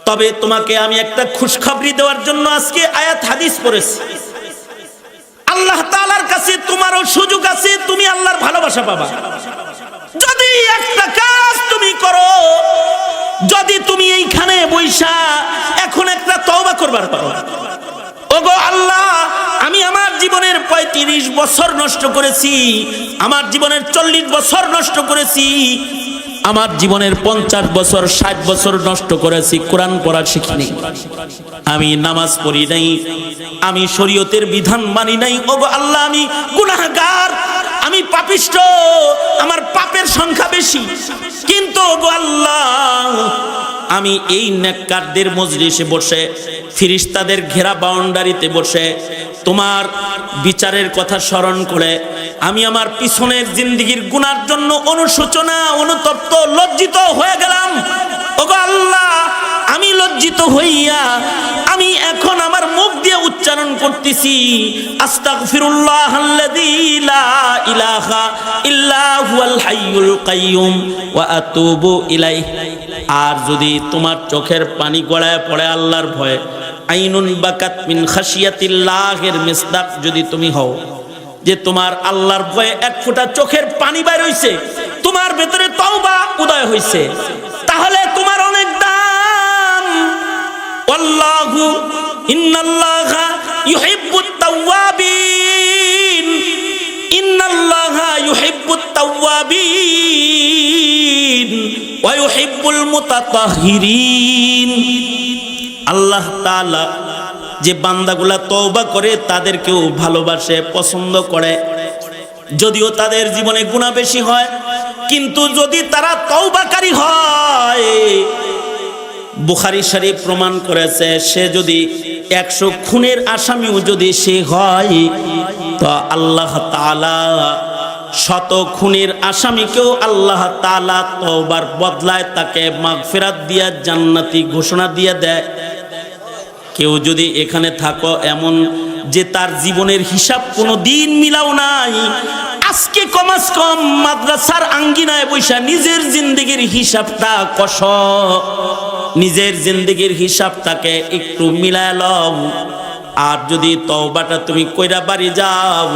তবে তোমাকে আমি একটা খুশখবরি দেওয়ার জন্য আজকে আয়াত হাদিস পড়েছি। আল্লাহ তাআলার কাছে তোমারও সুযোগ আছে, তুমি আল্লাহর ভালোবাসা পাবা যদি একটা কাজ তুমি করো। যদি তুমি এইখানে বৈশা এখন একটা তওবা করবার পারো, ওগো আল্লাহ আমি আমার জীবনের 35 বছর নষ্ট করেছি, আমার জীবনের 40 বছর নষ্ট করেছি, আমার জীবনের 50 বছর 60 বছর নষ্ট করেছি, কোরআন পড়া শিখিনি, আমি নামাজ পড়ি নাই, আমি শরীয়তের বিধান মানি নাই। ওগো আল্লাহ আমি গুনাহগার, আমি পাপিষ্ঠ, আমার পাপের সংখ্যা বেশি, কিন্তু ওগো আল্লাহ আমি এই নেককারদের মজলিসে বসে, ফেরেশতাদের ঘেরা বাউন্ডারিতে বসে তোমার বিচারের কথা স্মরণ করে আমি আমার পিছনের জিন্দেগির গুনার জন্য অনুশোচনা, অনুতপ্ত, লজ্জিত হয়ে গেলাম। ওগো আল্লাহ আমি লজ্জিত হইয়া আমি এখন আমার মুখ দিয়ে উচ্চারণ করতেছি আস্তাগফিরুল্লাহাল্লাযী লা ইলাহা ইল্লা হুয়াল হাইয়ুল কাইয়ুম ওয়া আতুবু ইলাইহি। আর যদি তোমার চোখের পানি গড়ায় পড়ে আল্লাহর ভয়ে, আইনুন বাকাত মিন খাশিয়াতিল্লাহের মিসদাক যদি তুমি হও, যে তোমার আল্লাহর ভয়ে 1 ফোঁটা চোখের পানি বাইর হইছে, তোমার ভেতরে তওবা উদয় হইছে, তাহলে তোমার অনেক দাম। আল্লাহু ইন্নাল্লাহা ইউহিব্বুত তাওয়াবিন, ইন্নাল্লাহা ইউহিব্বুত তাওয়াবিন ওয়া ইউহিব্বুল মুতাতাহহিরিন। আল্লাহ তাআলা যে বান্দাগুলা তওবা করে তাদেরকেও ভালোবাসে, পছন্দ করে, যদিও তাদের জীবনে গুনাহ বেশি হয়, কিন্তু যদি তারা তওবাকারী হয়, বুখারী শরীফ প্রমাণ করেছে, সে যদি 100 খুনের আসামিও যদি সে হয়, তো আল্লাহ তাআলা 100 খুনের আসামিকেও আল্লাহ তাআলা তওবার বদলায় তাকে মাগফিরাত দিয়া জান্নাতি ঘোষণা দিয়ে দেয়। কেউ যদি এখানে থাকো এমন যে তার জীবনের হিসাব কোনো দিন মিলাও নাই, আজকে কমাস কম মাদ্রাসার আঙ্গিনায় বৈশা নিজের জিন্দেগির হিসাবটা কষ, নিজের জিন্দেগির হিসাবটাকে একটু মিলায় লও। আর যদি তওবাটা তুমি কইরা বাড়ি যাও,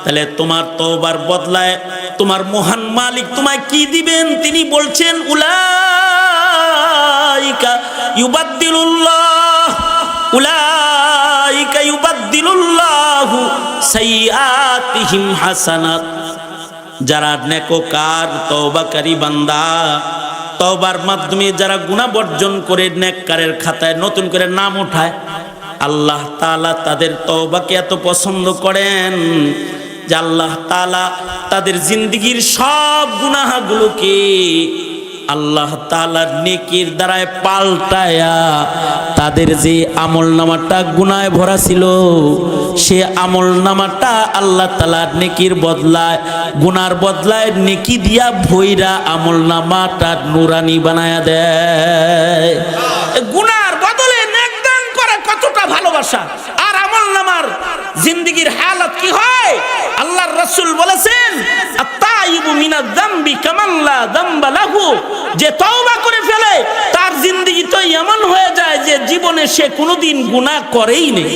তাহলে তোমার তওবার বদলায় তোমার মহান মালিক তোমায় কি দিবেন? তিনি বলছেন উলাইকা ইউবাদদিলুল্লাহ, উলাইকা ইউবাদদিলুল্লাহু সাইয়্যাতিহিম হাসানাত। যারা নেককার তওবাকারী বান্দা, তওবার মাধ্যমে যারা গুনাহ বর্জন করে নেককারের খাতায় নতুন করে নাম উঠায়, আল্লাহ তাআলা তাদের তওবাকে এত পছন্দ করেন যে আল্লাহ তাআলা তাদের জিন্দেগীর সব গুনাহগুলোকে আল্লাহ তাআলার নেকির দ্বারায় পাল্টায়া তাদের যে আমলনামাটা গুনাহে ভরা ছিল সে আমলনামাটা আল্লাহ তাআলার নেকির বদলায় গুনার বদলায় নেকি দিয়া ভইরা আমলনামাটা নুরানি বানায়া দেয়। গুনার বদলে নেক দান করে কতটা ভালোবাসা। আর আমলনামার জিন্দেগীর হালত কি হয়? আল্লাহর রাসূল বলেছেন আত-তাইবু মিনাজ যামবি কামান লা যামবা লাহু, যে তওবা করে ফেলে তার জিন্দেগি তো এমন হয়ে যায় যে জীবনে সে কোনোদিন গুনাহ করেই নেই।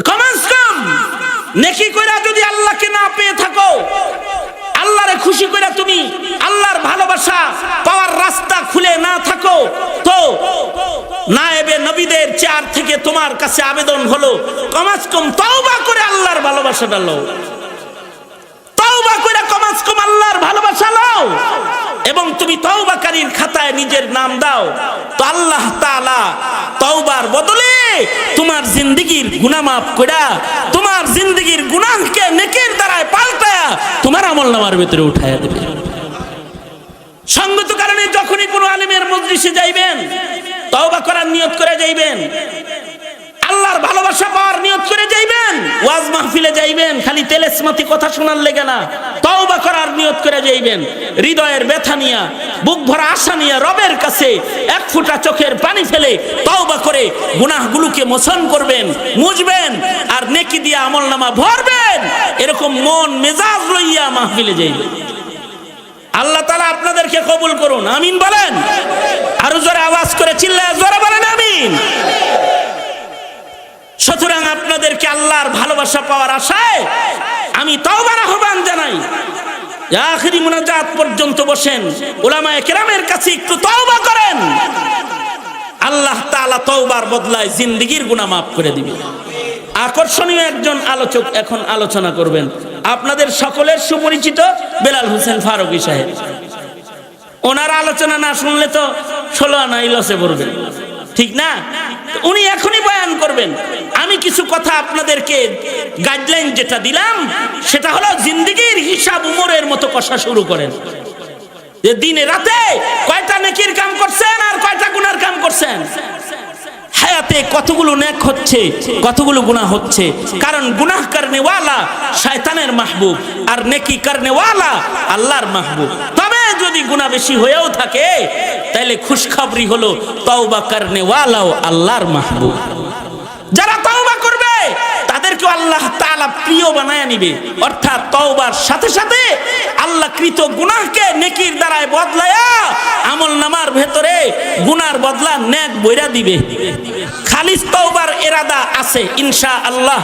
কমস কম নেকি কইরা যদি আল্লাহকে না পেয়ে থাকো, আল্লাহরে খুশি কইরা তুমি আল্লাহর ভালোবাসা পাওয়ার রাস্তা খুলে না থাকো, তো নায়েবে নবীদের চেয়ার থেকে তোমার কাছে আবেদন হলো কমস কম তওবা করে আল্লাহর ভালোবাসাটা লও, তওবা করে কমস কম আল্লাহর ভালোবাসা লও এবং তুমি তওবাকারীর খাতায় নিজের নাম দাও। তো আল্লাহ তাআলা তওবার বদলে তোমার জিন্দেগীর গুনাহ মাফ কইরা তোমার জিন্দেগীর গুনাহকে নেকির দ্বারায় পাল্টায়া তোমার আমলনামার ভিতরে উঠায়া দেবে। সঙ্গত কারণে যখনই কোনো আলেমের মজলিসে যাইবেন তওবা করার নিয়ত করে যাইবেন, আল্লাহর ভালোবাসা পাওয়ার নিয়ত করে যাইবেন। ওয়াজ মাহফিলে যাইবেন খালি তেলেসমাতি কথা শোনার লেগে না, তওবা করার নিয়ত করে যাইবেন। হৃদয়ের ব্যথা নিয়া বুক ভরা আশা নিয়া রবের কাছে এক ফোঁটা চোখের পানি ফেলে তওবা করে গুনাহগুলোকে মোচন করবেন, মুছবেন আর নেকি দিয়ে আমলনামা ভরবেন। এরকম মন মেজাজ লইয়া মাহফিলে যাইবেন। আল্লাহ তাআলা আপনাদেরকে কবুল করুন, আমিন বলেন। আরো জোরে আওয়াজ করে চিল্লায় জোরে বলেন আমিন। সুতরাং আপনাদেরকে আল্লাহর ভালোবাসা পাওয়ার আশায় আমি তওবার আহ্বান জানাই। আখিরি মুনাজাত পর্যন্ত বসেন, উলামায়ে কেরামের কাছে একটু তওবা করেন। আল্লাহ তাআলা তওবার বদলায় জিন্দেগীর গুনাহ মাফ করে দিবেন। আকর্ষণীয় একজন আলোচক এখন আলোচনা করবেন, আপনাদের সকলের সুপরিচিত বেলাল হোসেন ফারুকী সাহেব। ওনার আলোচনা না শুনলে তো 16 আনাই লসে পড়বেন, ঠিক না? উনি এখনই বয়ান করবেন। আমি কিছু কথা আপনাদেরকে গাইডলাইন যেটা দিলাম সেটা হলো জিন্দেগীর হিসাব উমরের মতো কষা শুরু করেন, যে দিনে রাতে কয়টা নেকির কাম করছেন আর কয়টা গুনার কাম করছেন, হায়াতে কতগুলো নেক হচ্ছে কতগুলো গুনাহ হচ্ছে। কারণ গুনাহ করনে ওয়ালা শয়তানের মাহবুব আর নেকি করনে ওয়ালা আল্লাহর মাহবুব। তবে যদি গুনাহ বেশি হয়েও থাকে তাহলে খুশখবরি হলো তওবা করনে ওয়ালাও আল্লাহর মাহবুব। যারা তওবা করবে তাদেরকে আল্লাহ তাআলা প্রিয় বানায় নিবে, অর্থাৎ তওবার সাথে সাথে আল্লাহ কৃত গুনাহকে নেকির দ্বারায় বদলায়া আমলনামার ভেতরে গুনার বদলা নেক বইরা দিবে। খালিস তওবার ইরাদা আছে ইনশাআল্লাহ।